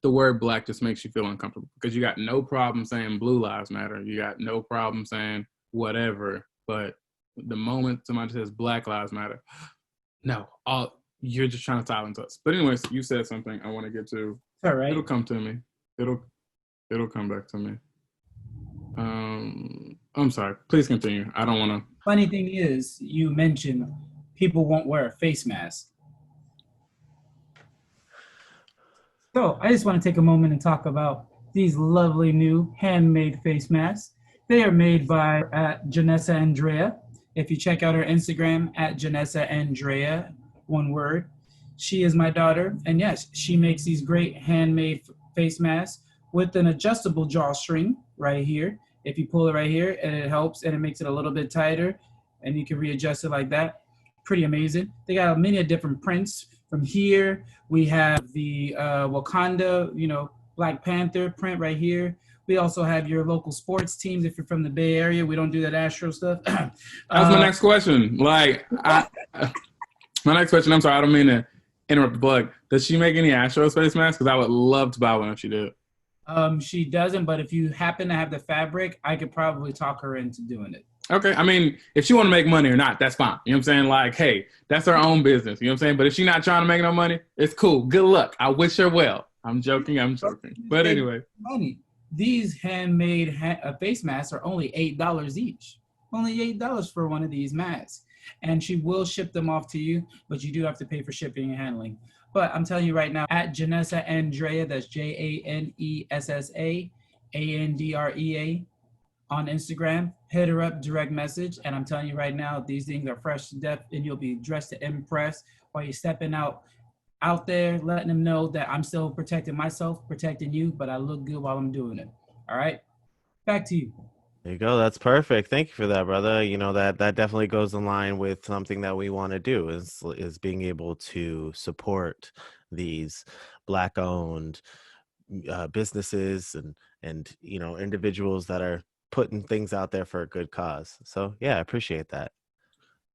The word black just makes you feel uncomfortable because you got no problem saying blue lives matter. You got no problem saying whatever, but the moment somebody says Black lives matter, no, you're just trying to silence us. But anyways, you said something I want to get to. All right. It'll come to me. It'll come back to me. I'm sorry. Please continue. I don't want to. Funny thing is, you mentioned people won't wear a face mask. So I just want to take a moment and talk about these lovely new handmade face masks. They are made by Janessa Andrea. If you check out her Instagram at Janessa Andrea, one word, she is my daughter. And yes, she makes these great handmade face masks with an adjustable drawstring right here. If you pull it right here, and it helps and it makes it a little bit tighter, and you can readjust it like that. Pretty amazing. They got many different prints. From here, we have the Wakanda, Black Panther print right here. We also have your local sports teams. If you're from the Bay Area, we don't do that Astro stuff. That was my next question. My next question, I'm sorry, I don't mean to interrupt the plug. Does she make any Astros face masks? Because I would love to buy one if she did. She doesn't, but if you happen to have the fabric, I could probably talk her into doing it. Okay. I mean, if she want to make money or not, that's fine. You know what I'm saying? Like, hey, that's her own business. You know what I'm saying? But if she's not trying to make no money, it's cool. Good luck. I wish her well. I'm joking. But anyway. Money. These handmade face masks are only $8 each. Only $8 for one of these masks. And she will ship them off to you, but you do have to pay for shipping and handling. But I'm telling you right now, at Janessa Andrea, that's JANESSA ANDREA on Instagram, hit her up, direct message. And I'm telling you right now, these things are fresh to death, and you'll be dressed to impress while you're stepping out there, letting them know that I'm still protecting myself, protecting you, but I look good while I'm doing it. All right, back to you. There you go. That's perfect. Thank you for that, brother. That definitely goes in line with something that we want to do is being able to support these Black-owned businesses and individuals that are putting things out there for a good cause. So yeah, I appreciate that.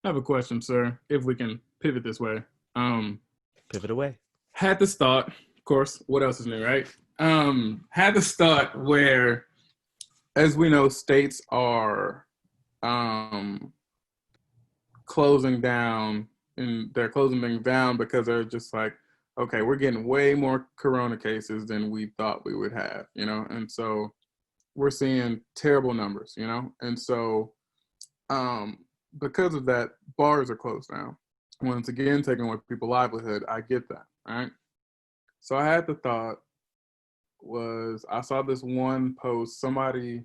I have a question, sir. If we can pivot this way. Pivot away. had this thought, of course, what else is new, right? Had this thought where, as we know, states are closing down, and they're closing things down because they're just like, okay, we're getting way more corona cases than we thought we would have, and so we're seeing terrible numbers, and so because of that, bars are closed down. Once again, taking away people's livelihood, I get that, right? So I had the thought I saw this one post, somebody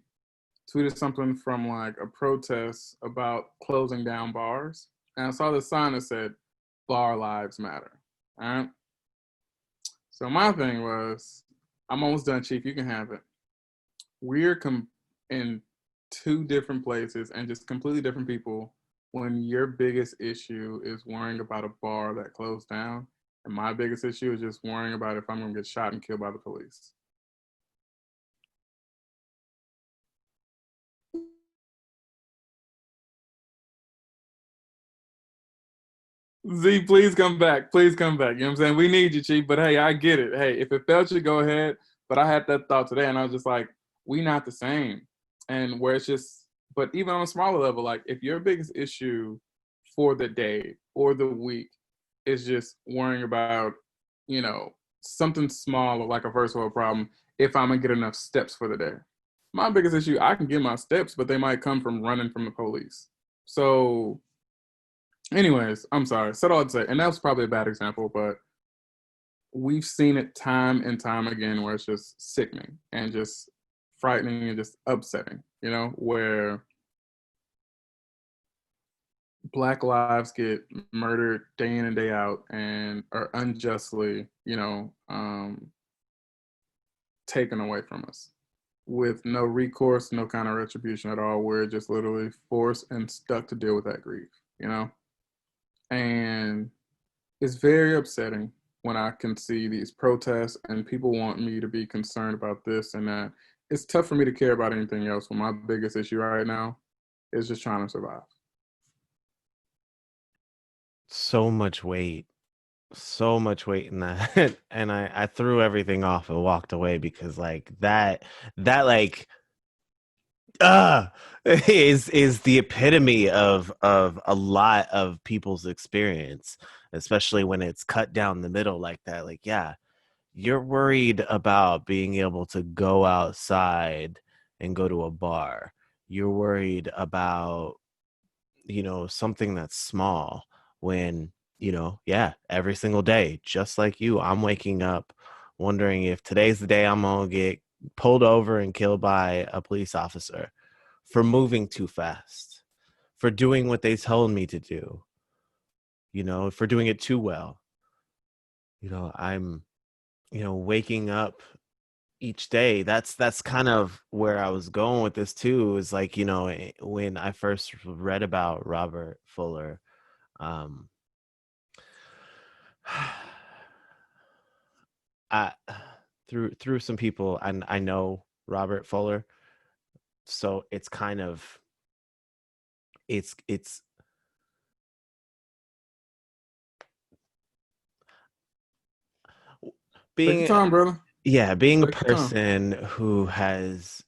tweeted something from like a protest about closing down bars. And I saw the sign that said, "Bar lives matter." All right. So my thing was, I'm almost done, Chief. You can have it. We're in two different places and just completely different people when your biggest issue is worrying about a bar that closed down. And my biggest issue is just worrying about if I'm going to get shot and killed by the police. Z, please come back. Please come back. You know what I'm saying? We need you, Chief. But hey, I get it. Hey, if it felt you, go ahead. But I had that thought today, and I was just like, we not the same. And where it's just, but even on a smaller level, like if your biggest issue for the day or the week is just worrying about, something small or like a first world problem, if I'm gonna get enough steps for the day. My biggest issue, I can get my steps, but they might come from running from the police. So anyways, I'm sorry. Said all to say, and that was probably a bad example, but we've seen it time and time again where it's just sickening and just frightening and just upsetting, where Black lives get murdered day in and day out and are unjustly, taken away from us with no recourse, no kind of retribution at all. We're just literally forced and stuck to deal with that grief, And it's very upsetting when I can see these protests and people want me to be concerned about this and that. It's tough for me to care about anything else when my biggest issue right now is just trying to survive. So much weight in that. And I threw everything off and walked away because like that like is the epitome of a lot of people's experience, especially when it's cut down the middle like that. Like, yeah, you're worried about being able to go outside and go to a bar. You're worried about, something that's small when, yeah, every single day, just like you, I'm waking up wondering if today's the day I'm going to get pulled over and killed by a police officer for moving too fast, for doing what they told me to do, for doing it too well. I'm, waking up each day. That's kind of where I was going with this too, is like, when I first read about Robert Fuller, I through some people, and I know Robert Fuller, so it's kind of it's Take your time, brother. being Take a person who has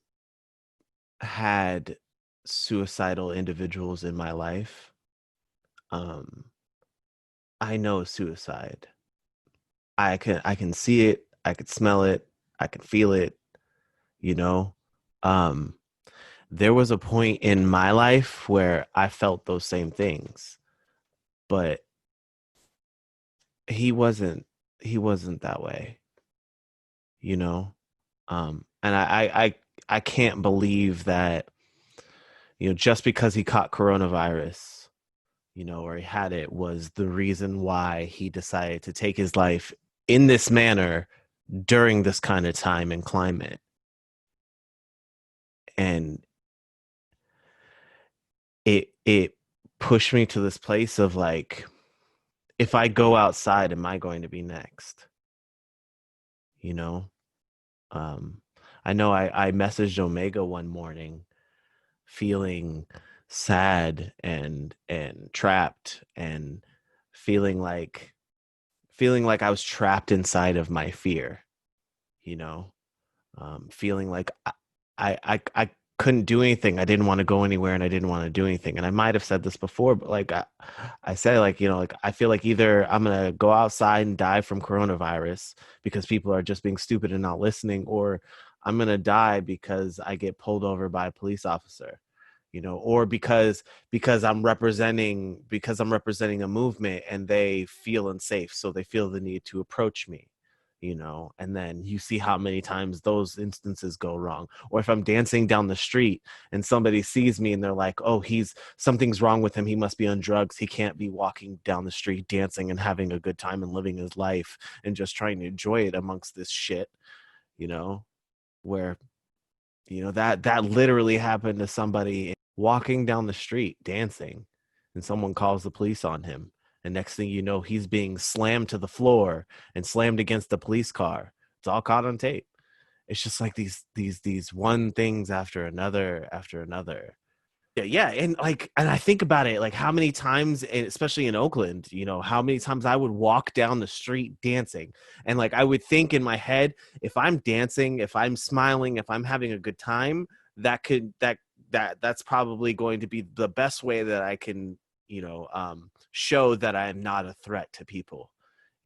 had suicidal individuals in my life. I know suicide. I can see it, I can smell it, I can feel it, there was a point in my life where I felt those same things, but he wasn't that way, and I can't believe that, just because he caught coronavirus, or he had it, was the reason why he decided to take his life in this manner during this kind of time and climate. And it pushed me to this place of like, if I go outside, am I going to be next? I know I messaged Omega one morning feeling sad and trapped and feeling feeling like I was trapped inside of my fear, feeling like I couldn't do anything. I didn't want to go anywhere and I didn't want to do anything. And I might have said this before, but like I said, like, like I feel like either I'm going to go outside and die from coronavirus because people are just being stupid and not listening, or I'm going to die because I get pulled over by a police officer, or because I'm representing a movement and they feel unsafe. So they feel the need to approach me, and then you see how many times those instances go wrong. Or if I'm dancing down the street and somebody sees me and they're like, oh, something's wrong with him. He must be on drugs. He can't be walking down the street dancing and having a good time and living his life and just trying to enjoy it amongst this shit, where, that literally happened to somebody walking down the street dancing, and someone calls the police on him. And next thing you know, he's being slammed to the floor and slammed against the police car. It's all caught on tape. It's just like these one things after another. Yeah. And I think about it, like how many times, especially in Oakland, how many times I would walk down the street dancing. And like, I would think in my head, if I'm dancing, if I'm smiling, if I'm having a good time, that's probably going to be the best way that I can, show that I'm not a threat to people,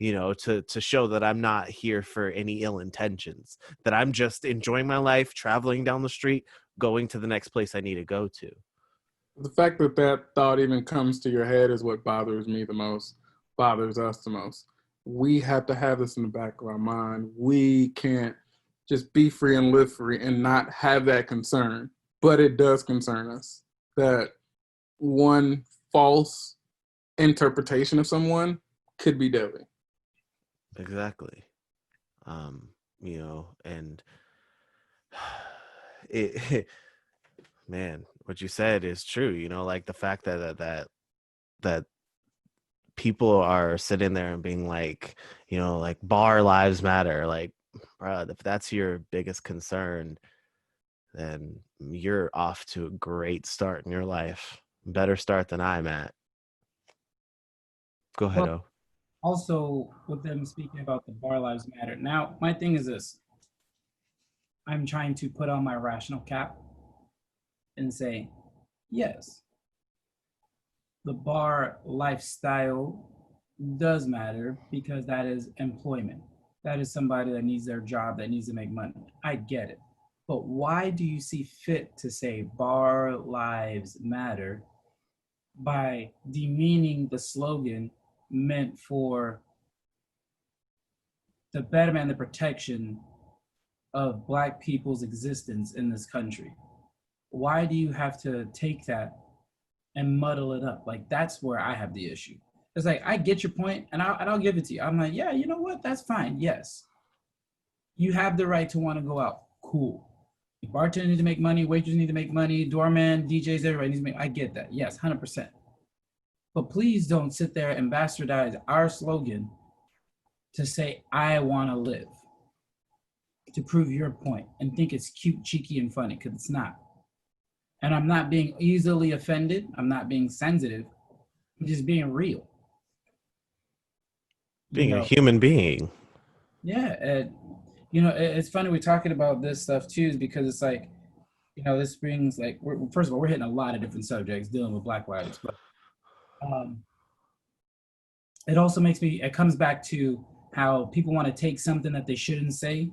to show that I'm not here for any ill intentions, that I'm just enjoying my life, traveling down the street, going to the next place I need to go to. The fact that thought even comes to your head is what bothers me the most, bothers us the most. We have to have this in the back of our mind. We can't just be free and live free and not have that concern. But it does concern us that one false interpretation of someone could be deadly. Exactly. And it man, what you said is true, like the fact that people are sitting there and being like, like bar lives matter. Like, bro, if that's your biggest concern, then you're off to a great start in your life. Better start than I'm at. Go ahead, Well, O. Also, with them speaking about the bar lives matter. Now, my thing is this. I'm trying to put on my rational cap and say, yes, the bar lifestyle does matter because that is employment. That is somebody that needs their job, that needs to make money. I get it. But why do you see fit to say bar lives matter by demeaning the slogan meant for the betterment and the protection of Black people's existence in this country? Why do you have to take that and muddle it up? Like, that's where I have the issue. It's like, I get your point, and I'll give it to you. I'm like, yeah, you know what? That's fine. Yes. You have the right to want to go out. Cool. Bartenders need to make money. Waitresses need to make money. Doorman, DJs, everybody needs to make. I get that. Yes, 100%. But please don't sit there and bastardize our slogan to say, I want to live, to prove your point, and think it's cute, cheeky, and funny, because it's not. And I'm not being easily offended. I'm not being sensitive. I'm just being real. Being a human being. Yeah. It's funny we're talking about this stuff too, is because it's like, this brings like, first of all, we're hitting a lot of different subjects dealing with Black lives, but it also it comes back to how people want to take something that they shouldn't say,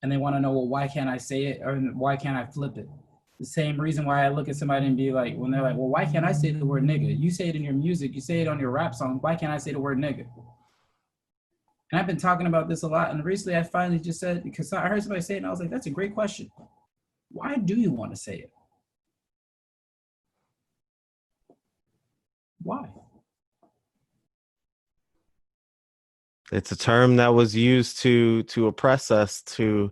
and they want to know, well, why can't I say it, or why can't I flip it? The same reason why I look at somebody and be like, when they're like, well, why can't I say the word nigga? You say it in your music, you say it on your rap song, why can't I say the word nigga? And I've been talking about this a lot, and recently I finally just said, because I heard somebody say it, and I was like, that's a great question. Why do you want to say it? Why? It's a term that was used to oppress us, to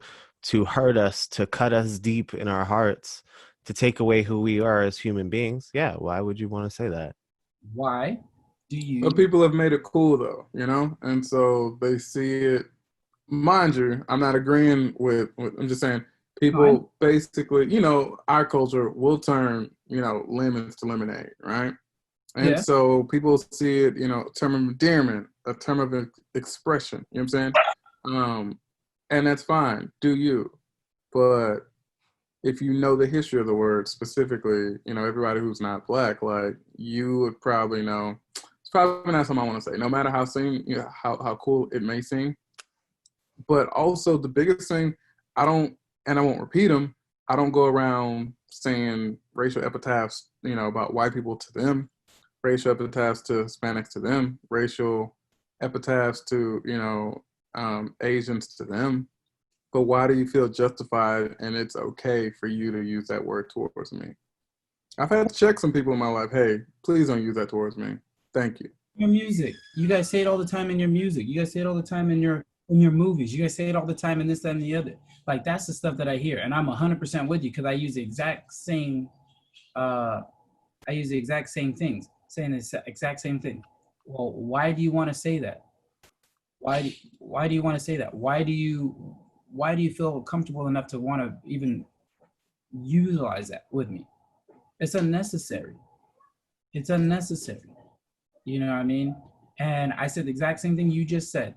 hurt us, to cut us deep in our hearts, to take away who we are as human beings. Yeah, why would you want to say that? Why do you? But people have made it cool though, and so they see it. Mind you, I'm not agreeing with I'm just saying people basically, our culture will turn, lemons to lemonade, right? And Yeah. so people see it, a term of endearment, a term of expression. You know what I'm saying? And that's fine. Do you? But if you know the history of the word specifically, everybody who's not black, like you would probably know. It's probably not something I want to say, no matter how cool it may seem. But also the biggest thing, I don't, and I won't repeat them. I don't go around saying racial epitaphs, about white people to them, racial epitaphs to Hispanics to them, racial epitaphs to, Asians to them. But why do you feel justified and it's okay for you to use that word towards me? I've had to check some people in my life. Hey, please don't use that towards me. Thank you. Your music. You guys say it all the time in your music. You guys say it all the time in your movies. You guys say it all the time in this, that, and the other. Like that's the stuff that I hear, and I'm 100% with you because I use the exact same. I use the exact same things, saying the exact same thing. Well, why do you want to say that? Why do you want to say that? Why do you feel comfortable enough to want to even utilize that with me? It's unnecessary. It's unnecessary. You know what I mean? And I said the exact same thing you just said.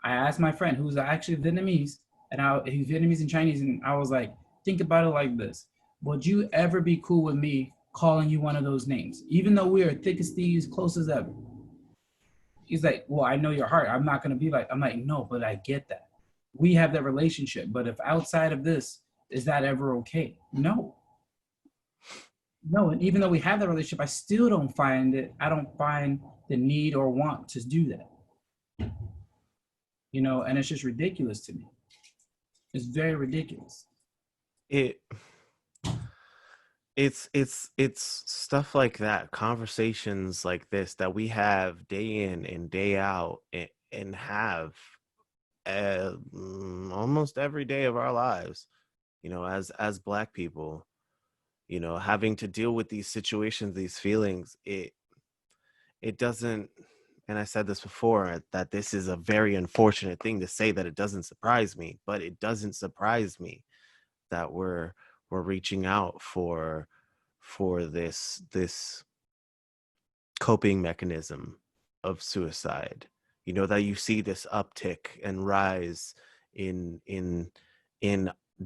I asked my friend who's actually Vietnamese, and he's Vietnamese and Chinese, and I was like, think about it like this. Would you ever be cool with me calling you one of those names? Even though we are thick as thieves, close as ever. He's like, well, I know your heart. I'm not going to be like, I'm like, no, but I get that. We have that relationship. But if outside of this, is that ever okay? No. No, and even though we have that relationship, I still don't find the need or want to do that. And it's just ridiculous to me. It's very ridiculous. It's stuff like that, conversations like this that we have day in and day out and have almost every day of our lives, as Black people, having to deal with these situations, these feelings. It doesn't, and I said this before, that this is a very unfortunate thing to say, that it doesn't surprise me, but it doesn't surprise me that we're reaching out for this coping mechanism of suicide. That you see this uptick and rise in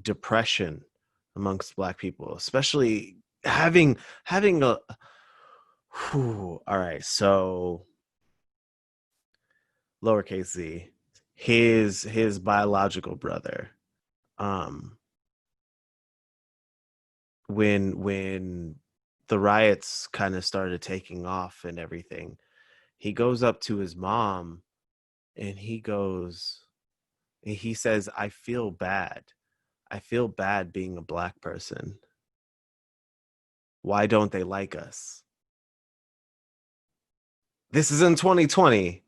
depression amongst Black people, especially having a all right, so lowercase z, his biological brother, when the riots kind of started taking off and everything, he goes up to his mom and he says, I feel bad being a Black person. Why don't they like us? This is in 2020.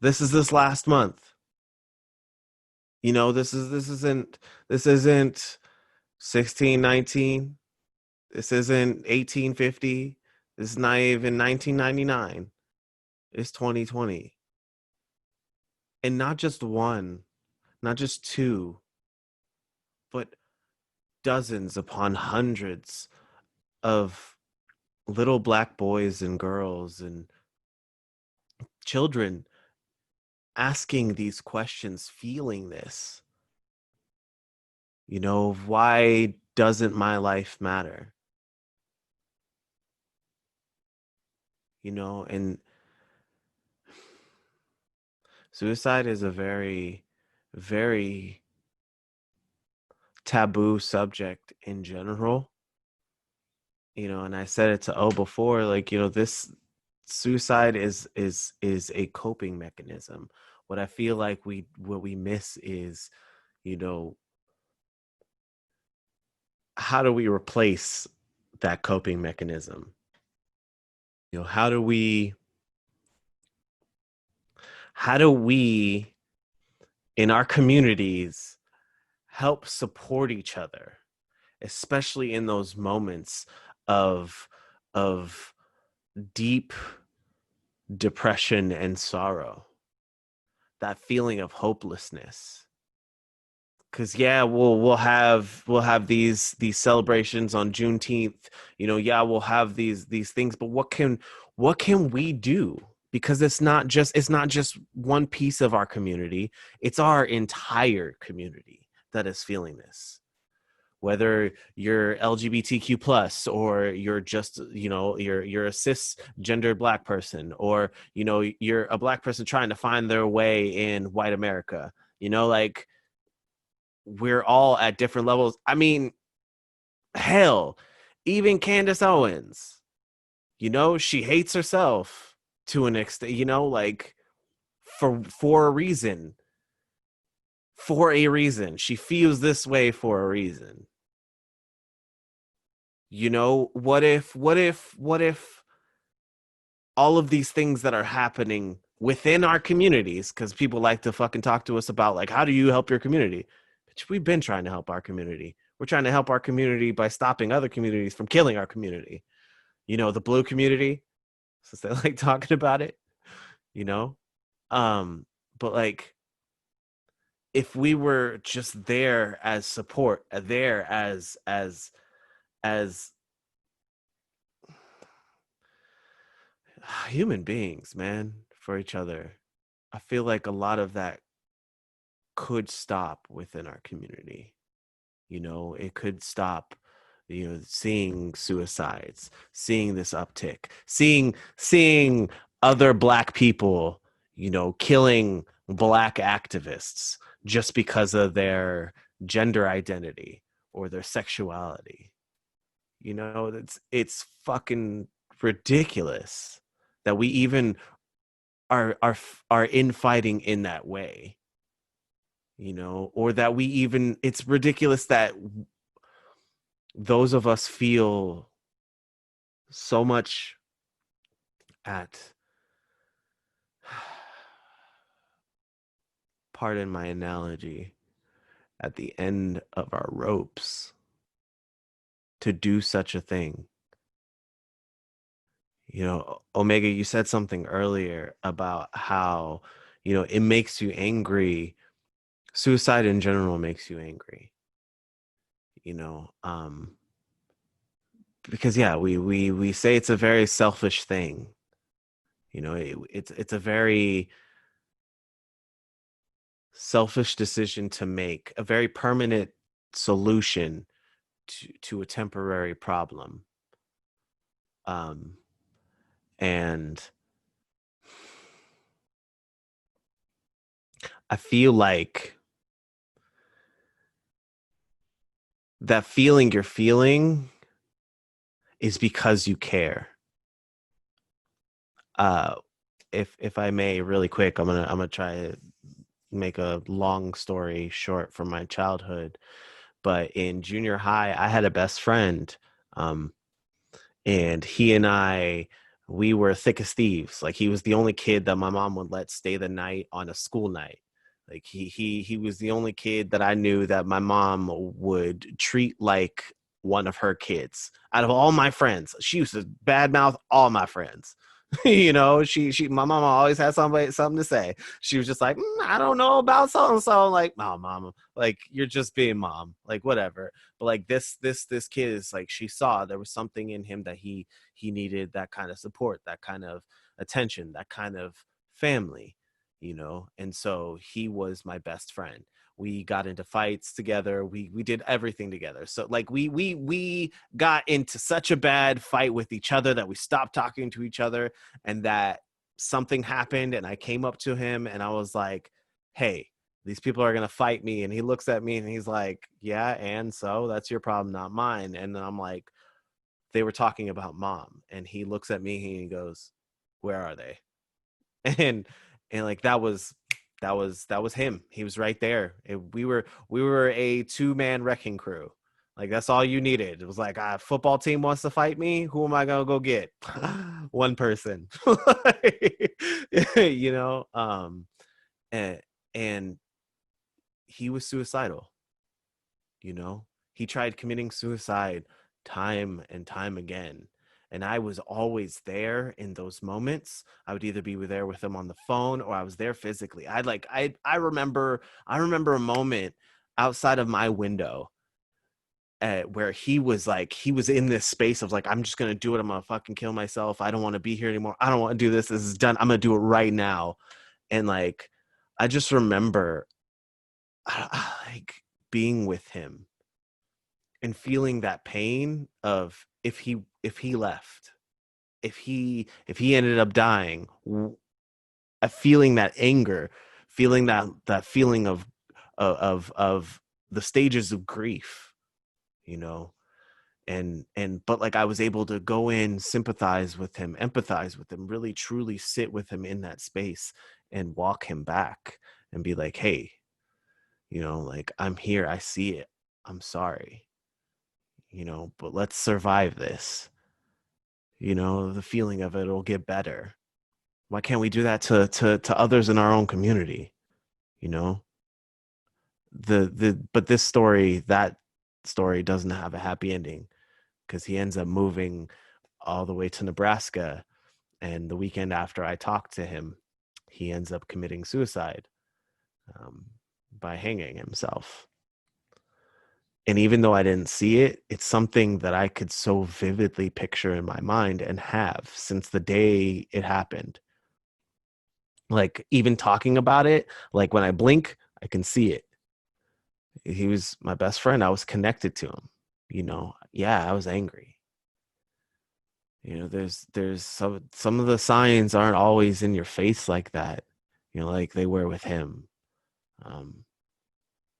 This is this last month. This isn't 1619. This isn't 1850. This is not even 1999. It's 2020. And not just one, not just two, but dozens upon hundreds of little Black boys and girls and children asking these questions, feeling this. Why doesn't my life matter? And suicide is a very, very taboo subject in general. And I said it to O before, like, this suicide is a coping mechanism. What I feel like what we miss is, how do we replace that coping mechanism? How do we in our communities help support each other, especially in those moments of deep depression and sorrow, that feeling of hopelessness? Because yeah, we'll have these celebrations on Juneteenth. You know, yeah, we'll have these things, but what can we do? Because it's not just one piece of our community; it's our entire community that is feeling this. Whether you're LGBTQ plus, or you're just, you know, you're a cisgender Black person, or, you know, you're a Black person trying to find their way in white America. You know, like, we're all at different levels. I mean, hell, even Candace Owens, you know, she hates herself to an extent, you know, like, for a reason. For a reason. She feels this way for a reason. You know, what if all of these things that are happening within our communities, because people like to fucking talk to us about, like, how do you help your community? But we've been trying to help our community. We're trying to help our community by stopping other communities from killing our community. You know, the blue community, since they like talking about it, you know? But like, if we were just there as support, there as human beings, man, for each other, I feel like a lot of that could stop within our community. You know, it could stop, you know, seeing suicides, seeing this uptick, seeing other Black people, you know, killing Black activists just because of their gender identity or their sexuality. You know, it's fucking ridiculous that we even are infighting in that way. You know, or that we even, it's ridiculous that those of us feel so much at, pardon my analogy, at the end of our ropes to do such a thing. You know, Omega, you said something earlier about how, you know, it makes you angry. Suicide in general makes you angry. You know, because yeah, we say it's a very selfish thing. You know, it's a very selfish decision to make, a very permanent solution to a temporary problem. And I feel like that feeling you're feeling is because you care. Uh, if I may, really quick, I'm gonna try to make a long story short from my childhood. But in junior high, I had a best friend, and he and I, we were thick as thieves. Like, he was the only kid that my mom would let stay the night on a school night. Like, he was the only kid that I knew that my mom would treat like one of her kids. Out of all my friends, she used to badmouth all my friends. You know, my mama always had something to say. She was just like, I don't know about so and so. Like, oh, mama, like, you're just being mom, like, whatever. But like, this kid is like, she saw there was something in him that he needed, that kind of support, that kind of attention, that kind of family, you know. And so he was my best friend. We got into fights together. We did everything together. So like, we got into such a bad fight with each other that we stopped talking to each other, and that something happened, and I came up to him and I was like, hey, these people are going to fight me. And he looks at me and he's like, yeah, and so that's your problem, not mine. And I'm like, they were talking about mom. And he looks at me and he goes, where are they? And like, that was him. He was right there. We were a two-man wrecking crew. Like, that's all you needed. It was like, football team wants to fight me. Who am I gonna go get? One person. You know. And he was suicidal. You know, he tried committing suicide time and time again. And I was always there in those moments. I would either be there with him on the phone, or I was there physically. I remember a moment. outside of my window, where he was in this space of like, I'm just going to do it. I'm going to fucking kill myself. I don't want to be here anymore. I don't want to do this. This is done. I'm going to do it right now. And like, I just remember like being with him and feeling that pain of if he left, if he ended up dying, feeling that anger, feeling that feeling of the stages of grief, you know. And but like I was able to go in, sympathize with him, empathize with him, really truly sit with him in that space and walk him back and be like, hey, you know, like, I'm here, I see it, I'm sorry, you know, but let's survive this. You know, the feeling of it will get better. Why can't we do that to others in our own community? You know, but that story doesn't have a happy ending, because he ends up moving all the way to Nebraska, and the weekend after I talked to him, he ends up committing suicide, by hanging himself. And even though I didn't see it, it's something that I could so vividly picture in my mind and have since the day it happened. Like, even talking about it, like when I blink, I can see it. He was my best friend. I was connected to him. You know, yeah, I was angry. You know, there's some of the signs aren't always in your face like that, you know, like they were with him.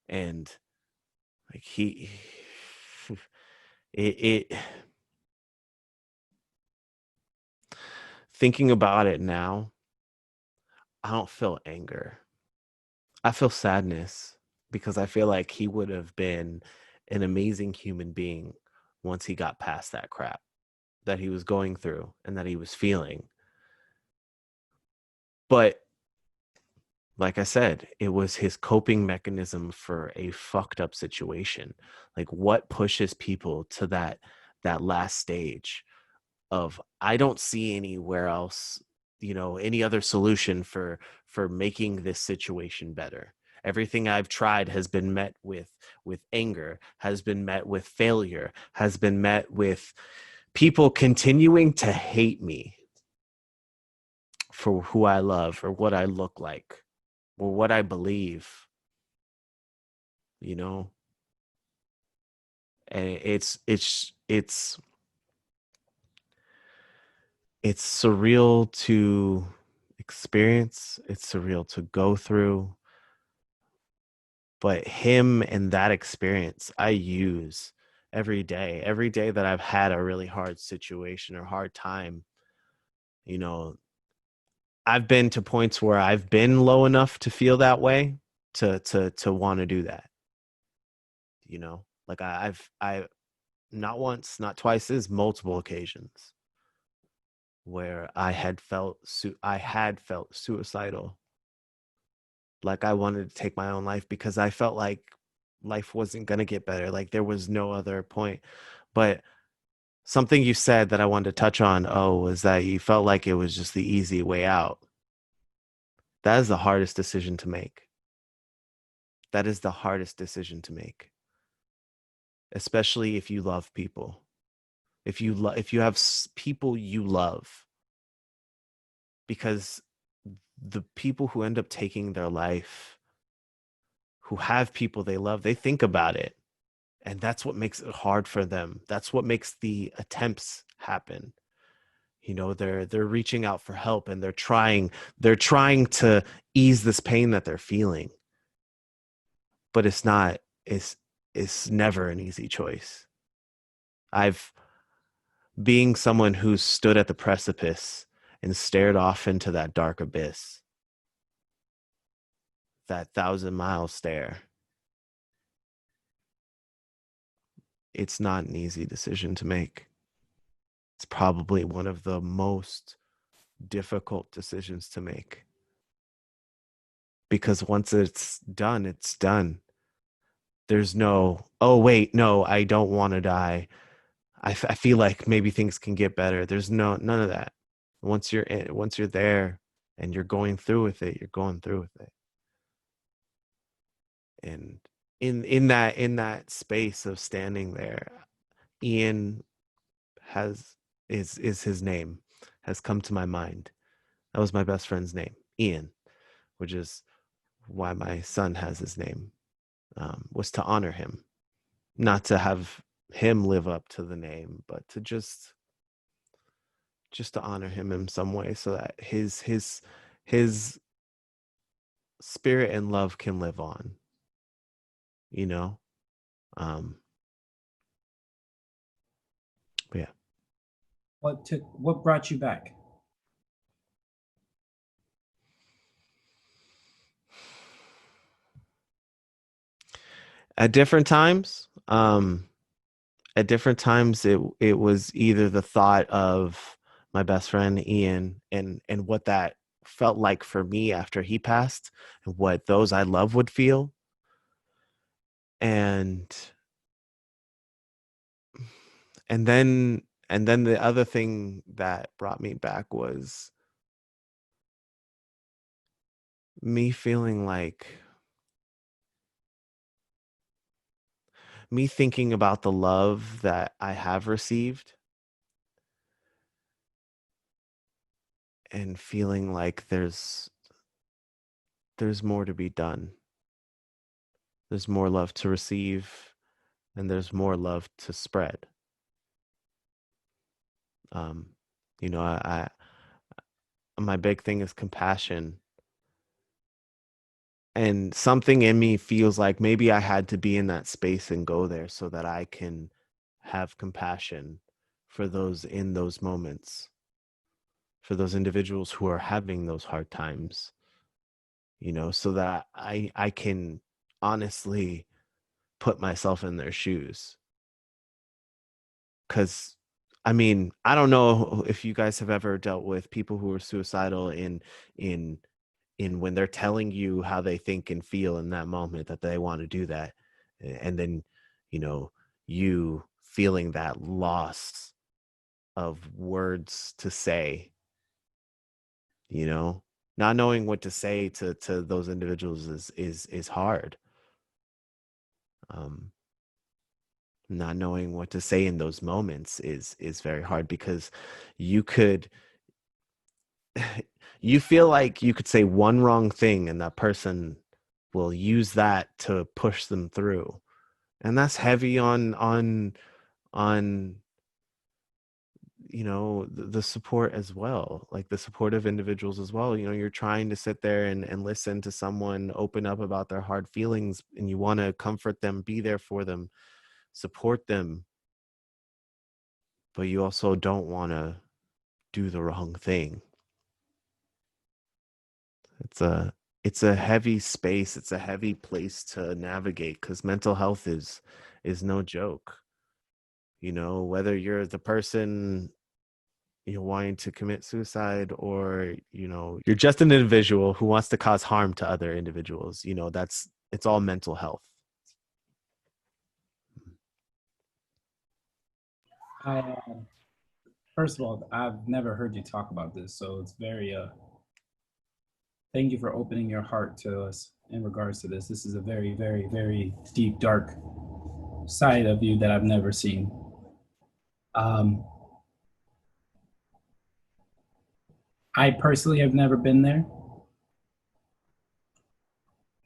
And like it thinking about it now, I don't feel anger. I feel sadness, because I feel like he would have been an amazing human being once he got past that crap that he was going through and that he was feeling. But like I said, it was his coping mechanism for a fucked up situation. Like, what pushes people to that last stage of, I don't see anywhere else, you know, any other solution for making this situation better. Everything I've tried has been met with anger, has been met with failure, has been met with people continuing to hate me for who I love or what I look like or what I believe, you know. And it's surreal to experience, it's surreal to go through, but him and that experience I use every day that I've had a really hard situation or hard time. You know, I've been to points where I've been low enough to feel that way, to want to do that. You know, like I not once, not twice, is multiple occasions where I had felt suicidal, like I wanted to take my own life, because I felt like life wasn't going to get better, like there was no other point. But something you said that I wanted to touch on, was that you felt like it was just the easy way out. That is the hardest decision to make. That is the hardest decision to make, especially if you love people. If you have people you love, because the people who end up taking their life, who have people they love, they think about it, and that's what makes it hard for them. That's what makes the attempts happen. You know, they're reaching out for help, and they're trying to ease this pain that they're feeling, but it's never an easy choice. Being someone who stood at the precipice and stared off into that dark abyss, that 1,000-mile stare, it's not an easy decision to make. It's probably one of the most difficult decisions to make, because once it's done, it's done. There's no, oh wait, no, I don't want to die. I feel like maybe things can get better. There's none of that. Once you're there and you're going through with it, you're going through with it. And in that space of standing there, Ian is his name, has come to my mind. That was my best friend's name, Ian, which is why my son has his name, was to honor him, not to have him live up to the name, but to just to honor him in some way, so that his spirit and love can live on, you know. But yeah. What brought you back? At different times, it was either the thought of my best friend Ian and what that felt like for me after he passed, and what those I love would feel. And then the other thing that brought me back was me feeling like, me thinking about the love that I have received, and feeling like there's more to be done. There's more love to receive, and there's more love to spread. You know, I my big thing is compassion, and something in me feels like maybe I had to be in that space and go there so that I can have compassion for those in those moments, for those individuals who are having those hard times, you know, so that I can honestly put myself in their shoes. Because I mean, I don't know if you guys have ever dealt with people who are suicidal in when they're telling you how they think and feel in that moment that they want to do that, and then, you know, you feeling that loss of words to say, you know, not knowing what to say to those individuals is hard. um Not knowing what to say in those moments is very hard, because you could you feel like you could say one wrong thing and that person will use that to push them through, and that's heavy on you know, the support as well, like the supportive individuals as well. You know, you're trying to sit there and listen to someone open up about their hard feelings, and you want to comfort them, be there for them, support them, but you also don't want to do the wrong thing. It's a heavy space. It's a heavy place to navigate, because mental health is no joke. You know, whether you're the person, you know, wanting to commit suicide, or, you know, you're just an individual who wants to cause harm to other individuals, you know, it's all mental health. I First of all, I've never heard you talk about this, so it's very thank you for opening your heart to us in regards to this. This is a very, very, very deep, dark side of you that I've never seen. Um, I personally have never been there,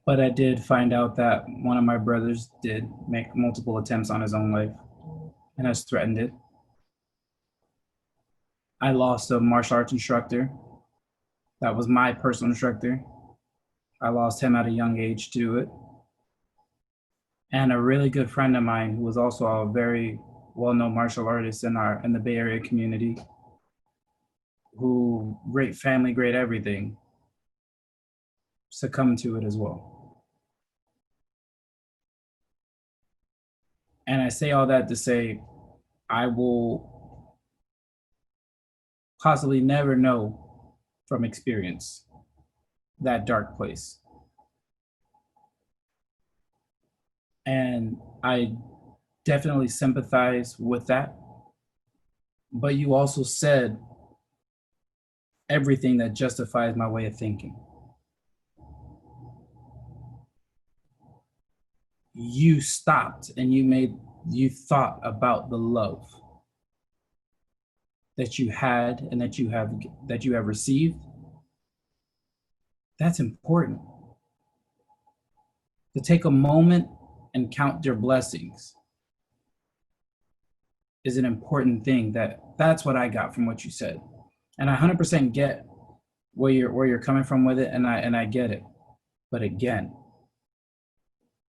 but I did find out that one of my brothers did make multiple attempts on his own life and has threatened it. I lost a martial arts instructor that was my personal instructor. I lost him at a young age to it. And a really good friend of mine who was also a very well-known martial artist in the Bay Area community, who great family, great everything, succumbed to it as well. And I say all that to say, I will possibly never know from experience that dark place. And I definitely sympathize with that. But you also said everything that justifies my way of thinking. you stopped and you thought about the love that you had and that you have received. That's important. To take a moment and count your blessings is an important thing. That's what I got from what you said. And I 100% get where you're coming from with it, and I get it. But again,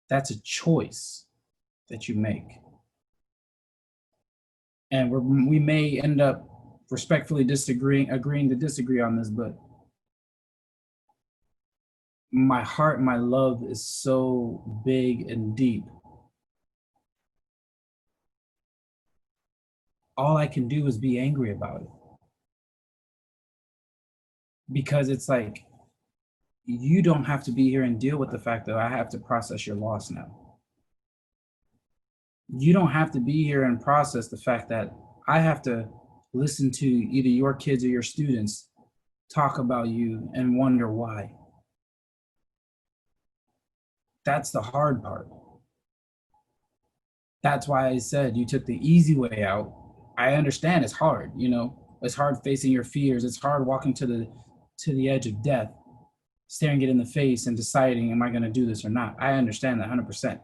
that's a choice that you make. And we may end up respectfully agreeing to disagree on this, but my heart, my love is so big and deep. All I can do is be angry about it. Because it's like, you don't have to be here and deal with the fact that I have to process your loss now. You don't have to be here and process the fact that I have to listen to either your kids or your students talk about you and wonder why. That's the hard part. That's why I said you took the easy way out. I understand it's hard, it's hard facing your fears. It's hard walking to the edge of death, staring it in the face and deciding, am I going to do this or not? I understand that 100%.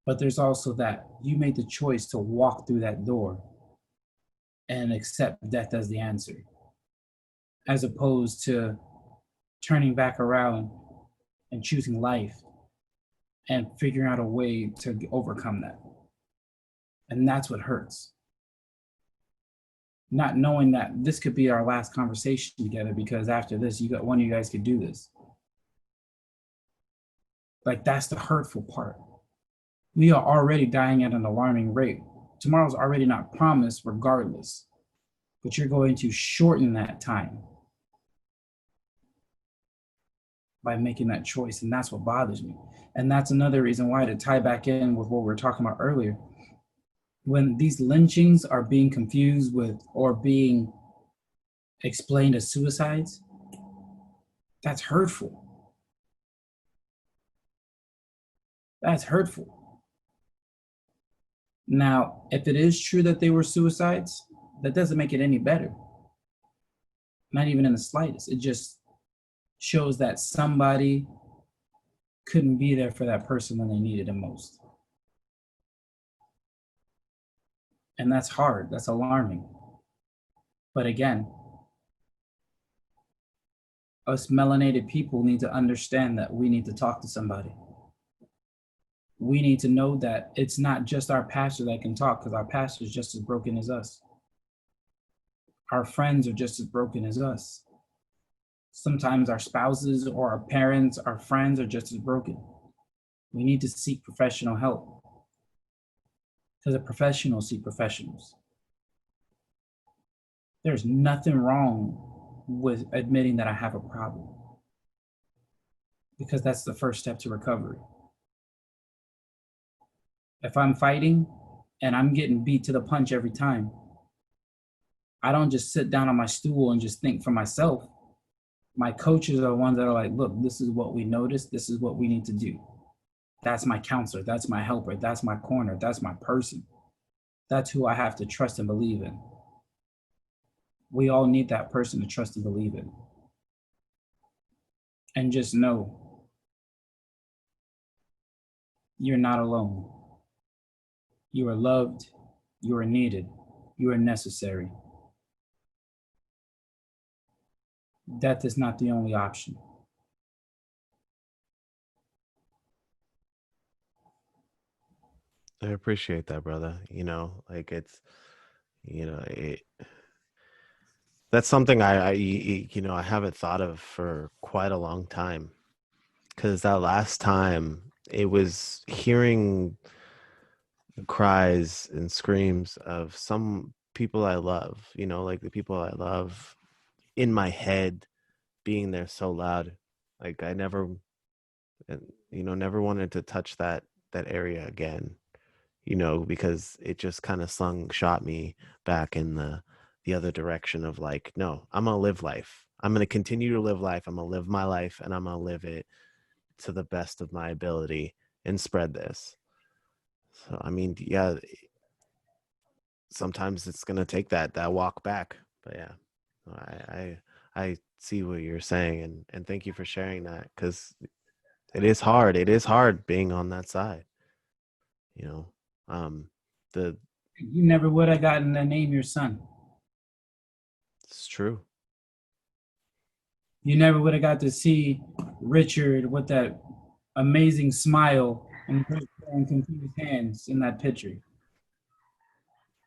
But there's also that you made the choice to walk through that door and accept death as the answer, as opposed to turning back around and choosing life and figuring out a way to overcome that. And that's what hurts. Not knowing that this could be our last conversation together, because after this, one of you guys could do this. Like, that's the hurtful part. We are already dying at an alarming rate. Tomorrow's already not promised regardless, but you're going to shorten that time by making that choice. And that's what bothers me. And that's another reason why, to tie back in with what we were talking about earlier, when these lynchings are being confused with or being explained as suicides, that's hurtful. That's hurtful. Now, if it is true that they were suicides, that doesn't make it any better. Not even in the slightest. It just shows that somebody couldn't be there for that person when they needed it most. And that's hard. That's alarming. But again, us melanated people need to understand that we need to talk to somebody. We need to know that it's not just our pastor that can talk, because our pastor is just as broken as us. Our friends are just as broken as us. Sometimes our spouses or our parents, our friends are just as broken. We need to seek professional help, because the professionals see professionals. There's nothing wrong with admitting that I have a problem, because that's the first step to recovery. If I'm fighting and I'm getting beat to the punch every time, I don't just sit down on my stool and just think for myself. My coaches are the ones that are like, look, this is what we noticed. This is what we need to do. That's my counselor. That's my helper. That's my corner. That's my person. That's who I have to trust and believe in. We all need that person to trust and believe in. And just know you're not alone. You are loved. You are needed. You are necessary. Death is not the only option. I appreciate that, brother. That's something I haven't thought of for quite a long time. Because that last time, it was hearing cries and screams of some people I love, like the people I love in my head being there so loud. Like I never wanted to touch that area again, because it just kind of shot me back in the other direction of like, no, I'm going to live life. I'm going to continue to live life. I'm going to live my life, and I'm going to live it to the best of my ability and spread this. So, I mean, yeah, sometimes it's going to take that walk back, but yeah, I see what you're saying, and thank you for sharing that, because it is hard. It is hard being on that side, you know. You never would have gotten to name your son. It's true. You never would have got to see Richard with that amazing smile and confused hands in that picture.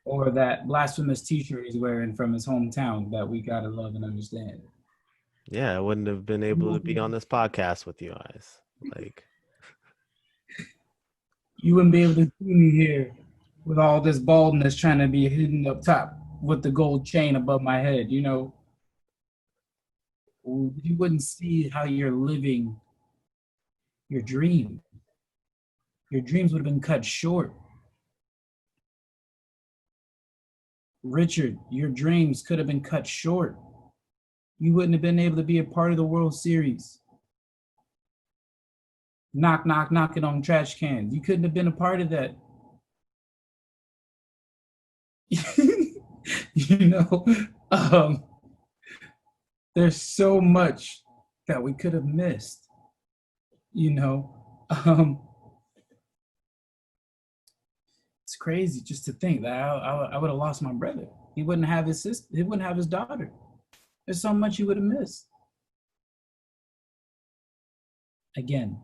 Or that blasphemous t-shirt he's wearing from his hometown that we gotta love and understand. Yeah, I wouldn't have been able to be on this podcast with you guys. Like, you wouldn't be able to see me here with all this baldness trying to be hidden up top with the gold chain above my head, you know. You wouldn't see how you're living your dream. Your dreams would have been cut short. Richard, your dreams could have been cut short. You wouldn't have been able to be a part of the World Series. Knock, knock, knocking on trash cans. You couldn't have been a part of that. You know, there's so much that we could have missed. You know, it's crazy just to think that I would have lost my brother. He wouldn't have his sister. He wouldn't have his daughter. There's so much he would have missed. Again,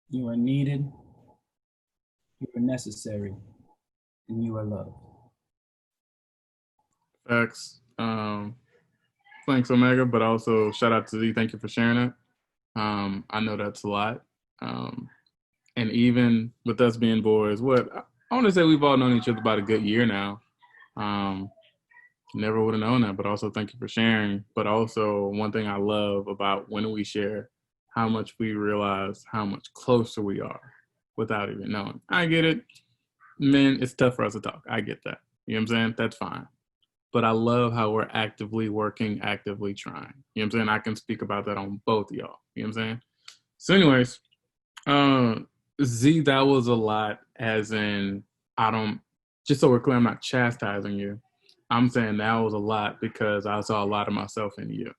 you are needed, you are necessary, and you are loved. Facts. Thanks, Omega, but also shout out to Z. Thank you for sharing it. I know that's a lot. And even with us being boys, I want to say we've all known each other about a good year now. Never would have known that, but also thank you for sharing. But also one thing I love about when we share, how much we realize how much closer we are without even knowing. I get it. Man, it's tough for us to talk. I get that. You know what I'm saying? That's fine. But I love how we're actively working, actively trying. You know what I'm saying? I can speak about that on both of y'all. You know what I'm saying? So anyways, Z, that was a lot, as in, just so we're clear, I'm not chastising you. I'm saying that was a lot because I saw a lot of myself in you.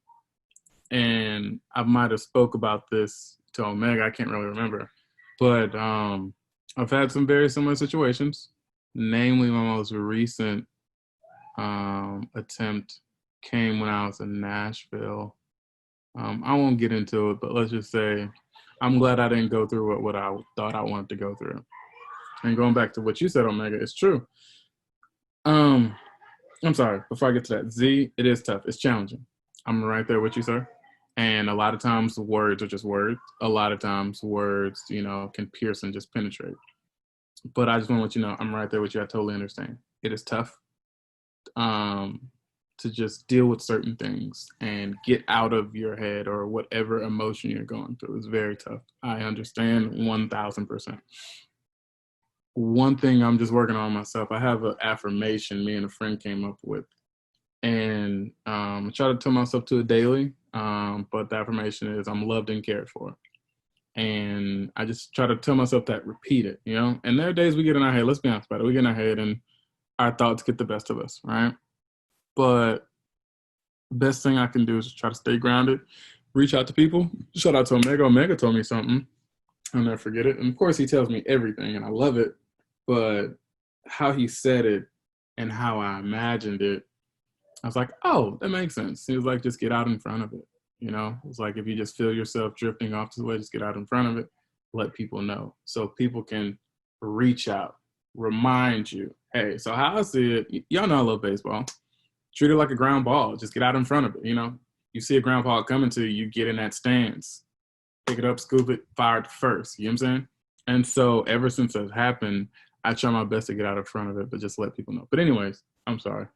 And I might have spoke about this to Omega, I can't really remember. But I've had some very similar situations. Namely, my most recent attempt came when I was in Nashville. I won't get into it, but let's just say I'm glad I didn't go through what I thought I wanted to go through. And going back to what you said, Omega, it's true. I'm sorry, before I get to that, Z, it is tough. It's challenging. I'm right there with you, sir. And a lot of times words are just words. A lot of times words, can pierce and just penetrate. But I just want to let you know, I'm right there with you. I totally understand. It is tough to just deal with certain things and get out of your head or whatever emotion you're going through. It's very tough. I understand 1,000%. One thing I'm just working on myself, I have an affirmation me and a friend came up with. And I try to tell myself to it daily, but the affirmation is I'm loved and cared for. And I just try to tell myself that, repeat it, And there are days we get in our head, let's be honest about it, we get in our head and our thoughts get the best of us, right? But the best thing I can do is just try to stay grounded, reach out to people. Shout out to Omega. Omega told me something. I'll never forget it. And of course he tells me everything and I love it. But how he said it and how I imagined it, I was like, oh, that makes sense. He was like, just get out in front of it. It's like if you just feel yourself drifting off to the way, just get out in front of it, let people know. So people can reach out, remind you, hey, so how I see it, y'all know I love baseball. Treat it like a ground ball. Just get out in front of it, You see a ground ball coming to you, get in that stance. Pick it up, scoop it, fire it first. You know what I'm saying? And so ever since that happened, I try my best to get out in front of it, but just let people know. But anyways, I'm sorry.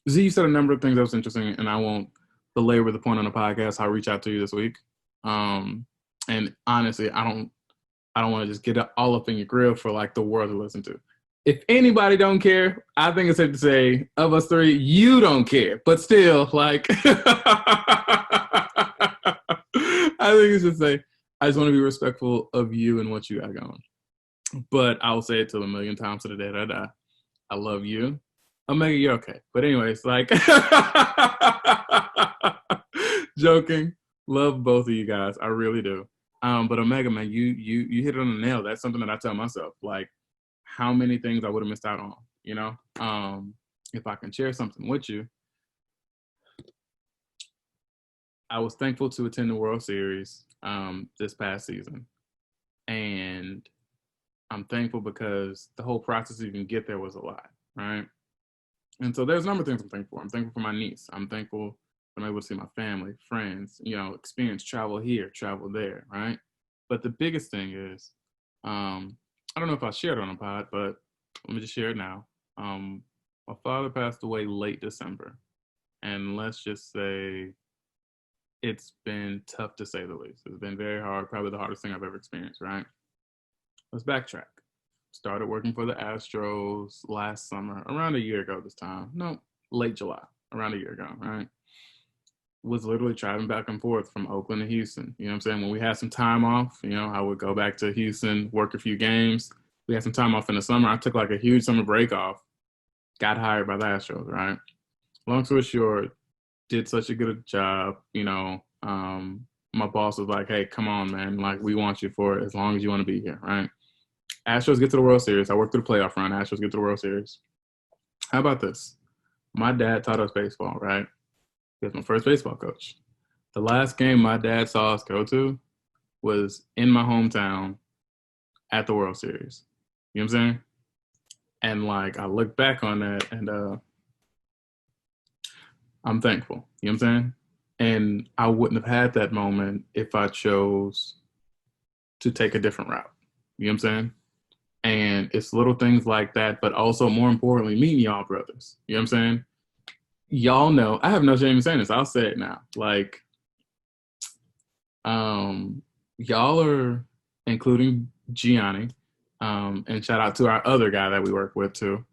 Z, you said a number of things that was interesting, and I won't belabor the point on the podcast. I'll reach out to you this week. And honestly, I don't want to just get all up in your grill for like the world to listen to. If anybody don't care, I think it's safe to say, of us three, you don't care. But still, like, I think it's just say, I just want to be respectful of you and what you got going. But I'll say it till a million times to the day that I die. I love you. Omega, you're okay. But anyways, like, joking. Love both of you guys. I really do. But Omega, man, you hit it on the nail. That's something that I tell myself. Like, how many things I would have missed out on, you know? If I can share something with you. I was thankful to attend the World Series this past season. And I'm thankful because the whole process to even get there was a lot, right? And so there's a number of things I'm thankful for. I'm thankful for my niece. I'm thankful I'm able to see my family, friends, you know, experience travel here, travel there, right? But the biggest thing is, I don't know if I shared it on a pod, but let me just share it now. My father passed away late December. And let's just say it's been tough to say the least. It's been very hard, probably the hardest thing I've ever experienced, right? Let's backtrack. Started working for the Astros last summer, around a year ago this time. No, late July, around a year ago, right? Was literally driving back and forth from Oakland to Houston. You know what I'm saying? When we had some time off, you know, I would go back to Houston, work a few games. We had some time off in the summer. I took like a huge summer break off, got hired by the Astros, right? Long story short, did such a good job, you know. My boss was like, hey, come on, man. Like, we want you for it as long as you want to be here, right? Astros get to the World Series. I worked through the playoff run. Astros get to the World Series. How about this? My dad taught us baseball, right? He was my first baseball coach. The last game my dad saw us go to was in my hometown at the World Series. You know what I'm saying? And, like, I look back on that, and I'm thankful. You know what I'm saying? And I wouldn't have had that moment if I chose to take a different route. You know what I'm saying? And it's little things like that, but also more importantly, meeting y'all brothers. You know what I'm saying? Y'all know, I have no shame in saying this. I'll say it now. Like, y'all are, including Gianni, and shout out to our other guy that we work with too,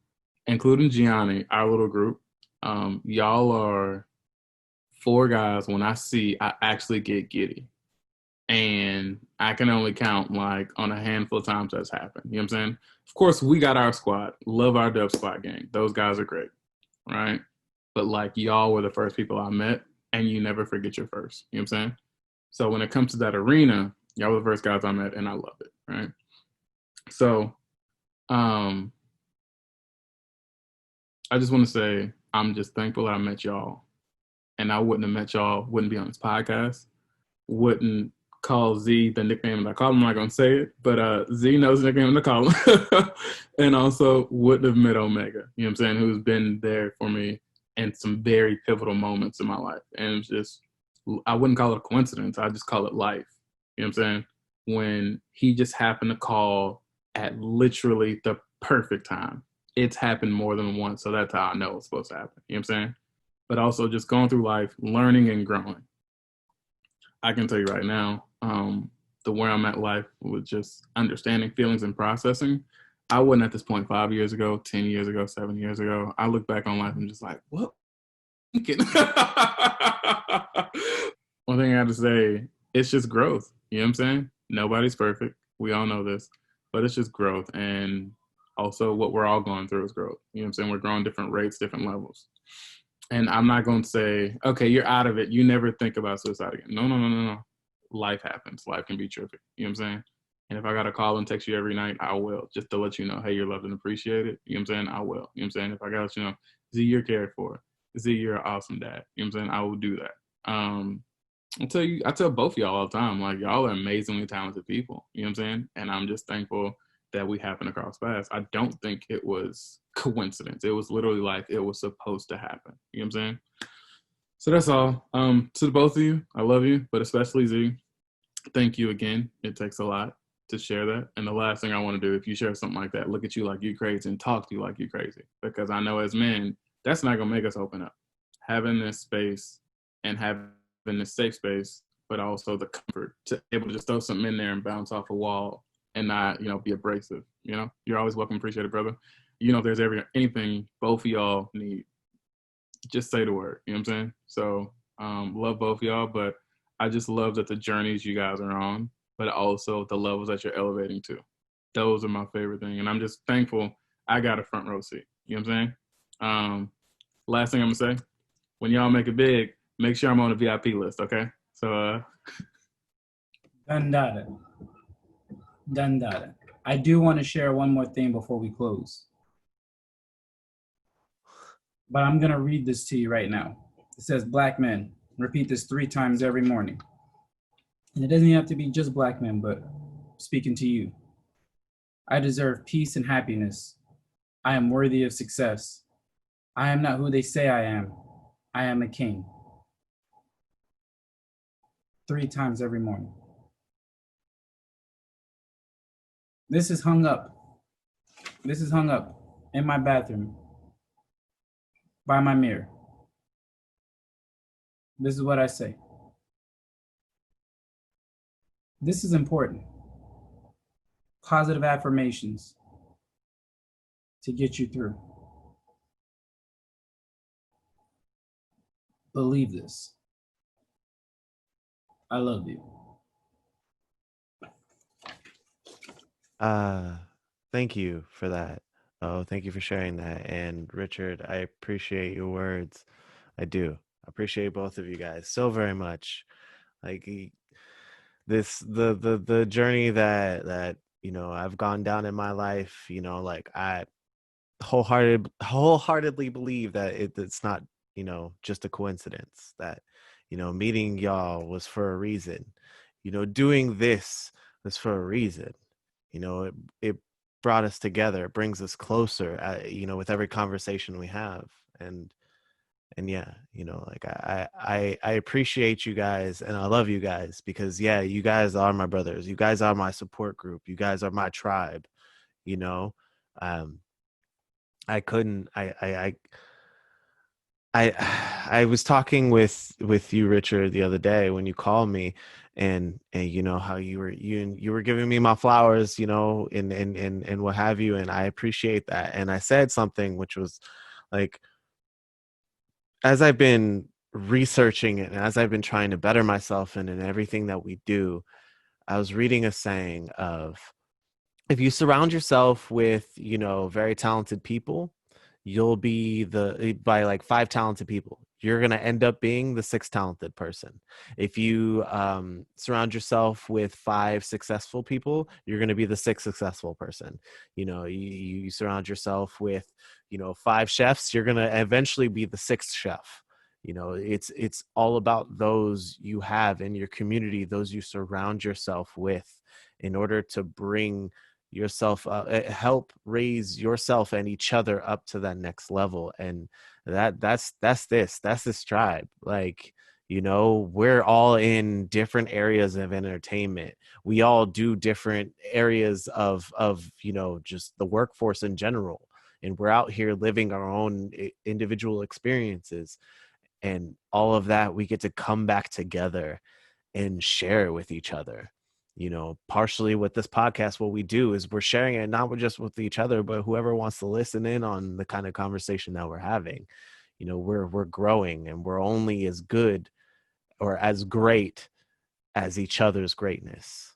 including Gianni, our little group. Y'all are 4 guys when I see, I actually get giddy. And I can only count like on a handful of times that's happened. You know what I'm saying? Of course, we got our squad. Love our Dub Squad gang. Those guys are great, right? But like y'all were the first people I met, and you never forget your first. You know what I'm saying? So when it comes to that arena, y'all were the first guys I met, and I love it, right? So I just want to say I'm just thankful that I met y'all. And I wouldn't have met y'all, wouldn't be on this podcast, wouldn't call Z the nickname that I call him. I'm not going to say it, but Z knows the nickname that I call him. And also wouldn't have met Omega, you know what I'm saying, who's been there for me in some very pivotal moments in my life. And it's just, I wouldn't call it a coincidence. I just call it life. You know what I'm saying? When he just happened to call at literally the perfect time. It's happened more than once, so that's how I know it's supposed to happen. You know what I'm saying? But also just going through life, learning and growing. I can tell you right now, the where I'm at life with just understanding feelings and processing. I wasn't at this point 5 years ago, 10 years ago, 7 years ago. I look back on life and just like, what? One thing I have to say, it's just growth. You know what I'm saying? Nobody's perfect. We all know this, but it's just growth. And also what we're all going through is growth. You know what I'm saying? We're growing different rates, different levels. And I'm not going to say, okay, you're out of it. You never think about suicide again. No. Life happens. Life can be tricky. You know what I'm saying? And if I got to call and text you every night, I will, just to let you know, hey, you're loved and appreciated. You know what I'm saying? I will. You know what I'm saying? If I got to let you know, Z, you're cared for. Z, you're an awesome dad. You know what I'm saying? I will do that. I tell both of y'all all the time, like, y'all are amazingly talented people. You know what I'm saying? And I'm just thankful that we happened to cross paths. I don't think it was coincidence. It was literally like it was supposed to happen. You know what I'm saying? So that's all. To the both of you, I love you, but especially Z, thank you again. It takes a lot to share that. And the last thing I want to do, if you share something like that, look at you like you crazy and talk to you like you crazy. Because I know as men, that's not going to make us open up. Having this space and having this safe space, but also the comfort to be able to just throw something in there and bounce off a wall and not, be abrasive. You're always welcome. Appreciate it, brother. If there's anything both of y'all need, just say the word. You know what I'm saying? So love both of y'all, but I just love that the journeys you guys are on, but also the levels that you're elevating to. Those are my favorite thing. And I'm just thankful I got a front row seat. You know what I'm saying? Last thing I'm gonna say, when y'all make it big, make sure I'm on the VIP list, okay? So Done data. Done data. I do want to share one more thing before we close. But I'm gonna read this to you right now. It says, Black men, repeat this 3 times every morning. And it doesn't have to be just Black men, but speaking to you. I deserve peace and happiness. I am worthy of success. I am not who they say I am. I am a king. 3 times every morning. This is hung up. This is hung up in my bathroom by my mirror. This is what I say. This is important. Positive affirmations to get you through. Believe this. I love you. Thank you for that. Oh, thank you for sharing that. And Richard, I appreciate your words. I do. I appreciate both of you guys so very much. Like the journey that I've gone down in my life, like I wholeheartedly believe that it's not, just a coincidence, that, meeting y'all was for a reason, doing this was for a reason. It brought us together. It brings us closer, with every conversation we have. And yeah, like I appreciate you guys, and I love you guys, because yeah, you guys are my brothers. You guys are my support group. You guys are my tribe. I couldn't, I was talking with you, Richard, the other day when you called me, and how you were giving me my flowers, and what have you, and I appreciate that. And I said something which was like, as I've been researching it and as I've been trying to better myself in everything that we do, I was reading a saying of, if you surround yourself with, very talented people, you'll be by like 5 talented people, you're going to end up being the 6th talented person. If you surround yourself with 5 successful people, you're going to be the 6th successful person. You surround yourself with, 5 chefs, you're going to eventually be the 6th chef. It's all about those you have in your community, those you surround yourself with, in order to bring yourself help raise yourself and each other up to that next level. And that's this tribe. Like, we're all in different areas of entertainment. We all do different areas of just the workforce in general, and we're out here living our own individual experiences, and all of that we get to come back together and share with each other. Partially with this podcast, what we do is we're sharing it not just with each other, but whoever wants to listen in on the kind of conversation that we're having. We're growing, and we're only as good or as great as each other's greatness.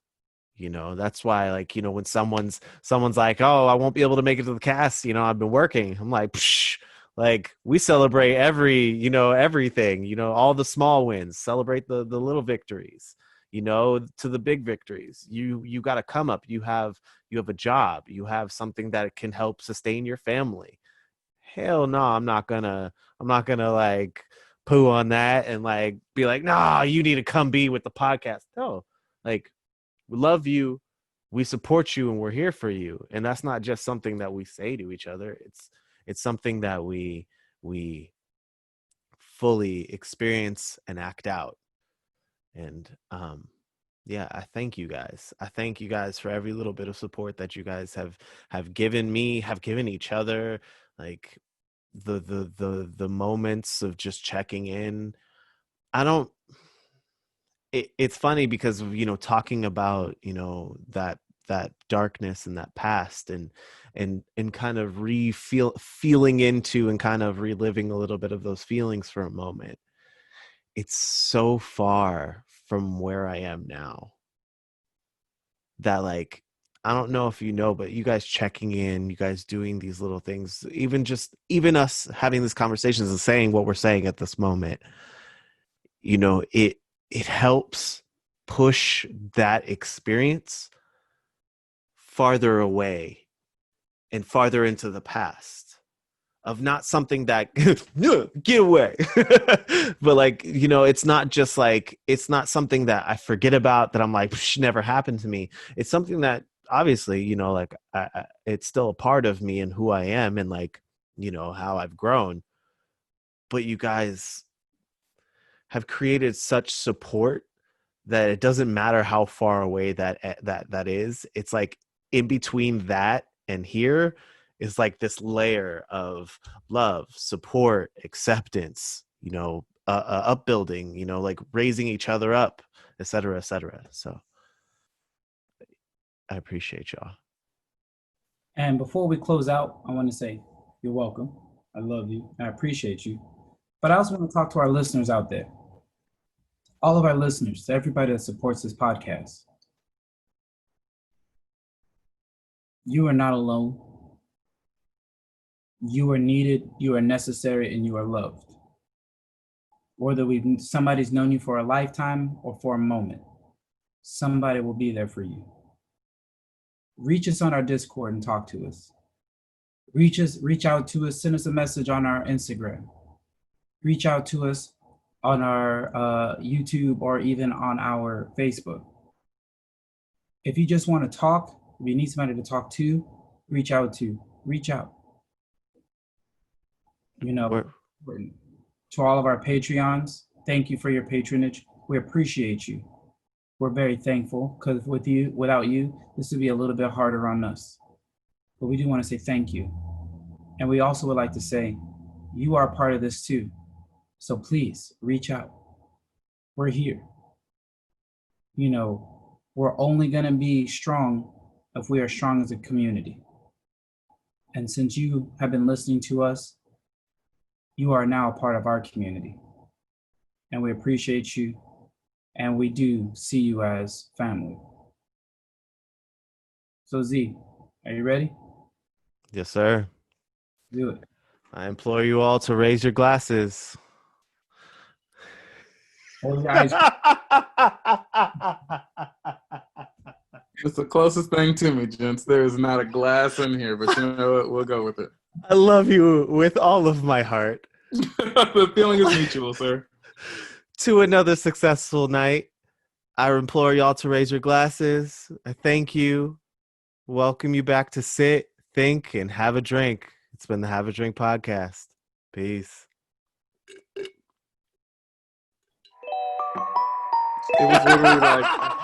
That's why, like, when someone's like, oh, I won't be able to make it to the cast, I've been working. I'm like, psh, like, we celebrate everything, all the small wins, celebrate the little victories, to the big victories. You got to come up. You have a job. You have something that can help sustain your family. Hell no, I'm not gonna like poo on that and like be like, nah, you need to come be with the podcast. No, like, we love you, we support you, and we're here for you. And that's not just something that we say to each other. It's something that we fully experience and act out. And yeah, I thank you guys. I thank you guys for every little bit of support that you guys have given me, have given each other. Like, the moments of just checking in. It's funny because, talking about, that darkness and that past, and kind of feeling into and kind of reliving a little bit of those feelings for a moment. It's so far from where I am now. That like, I don't know if you know, but you guys checking in, you guys doing these little things, even us having these conversations and saying what we're saying at this moment, you know, it helps push that experience farther away and farther into the past of not something that get away. But like, you know, it's not just like, it's not something that I forget about, that I'm like, never happened to me. It's something that obviously, you know, like it's still a part of me and who I am and like, you know, how I've grown. But you guys have created such support that it doesn't matter how far away that is. It's like in between that and here is like this layer of love, support, acceptance, you know, upbuilding, you know, like raising each other up, et cetera, et cetera. So I appreciate y'all. And before we close out, I want to say you're welcome. I love you. I appreciate you. But I also want to talk to our listeners out there. All of our listeners, to everybody that supports this podcast. You are not alone. You are needed, you are necessary, and you are loved. Whether somebody's known you for a lifetime or for a moment, somebody will be there for you. Reach us on our Discord and talk to us. Reach out to us, send us a message on our Instagram. Reach out to us on our YouTube or even on our Facebook. If you just want to talk, if you need somebody to talk to, reach out. You know, to all of our Patreons, thank you for your patronage. We appreciate you. We're very thankful because without you, this would be a little bit harder on us. But we do want to say thank you. And we also would like to say, you are a part of this too. So please reach out. We're here. You know, we're only going to be strong if we are strong as a community. And since you have been listening to us, you are now a part of our community. And we appreciate you. And we do see you as family. So Z, are you ready? Yes, sir. Do it. I implore you all to raise your glasses. Hold your eyes. It's the closest thing to me, gents. There is not a glass in here, but you know what? We'll go with it. I love you with all of my heart. The feeling is mutual, sir. To another successful night. I implore y'all to raise your glasses. I thank you. Welcome you back to sit, think, and have a drink. It's been the Have a Drink podcast. Peace. It was literally like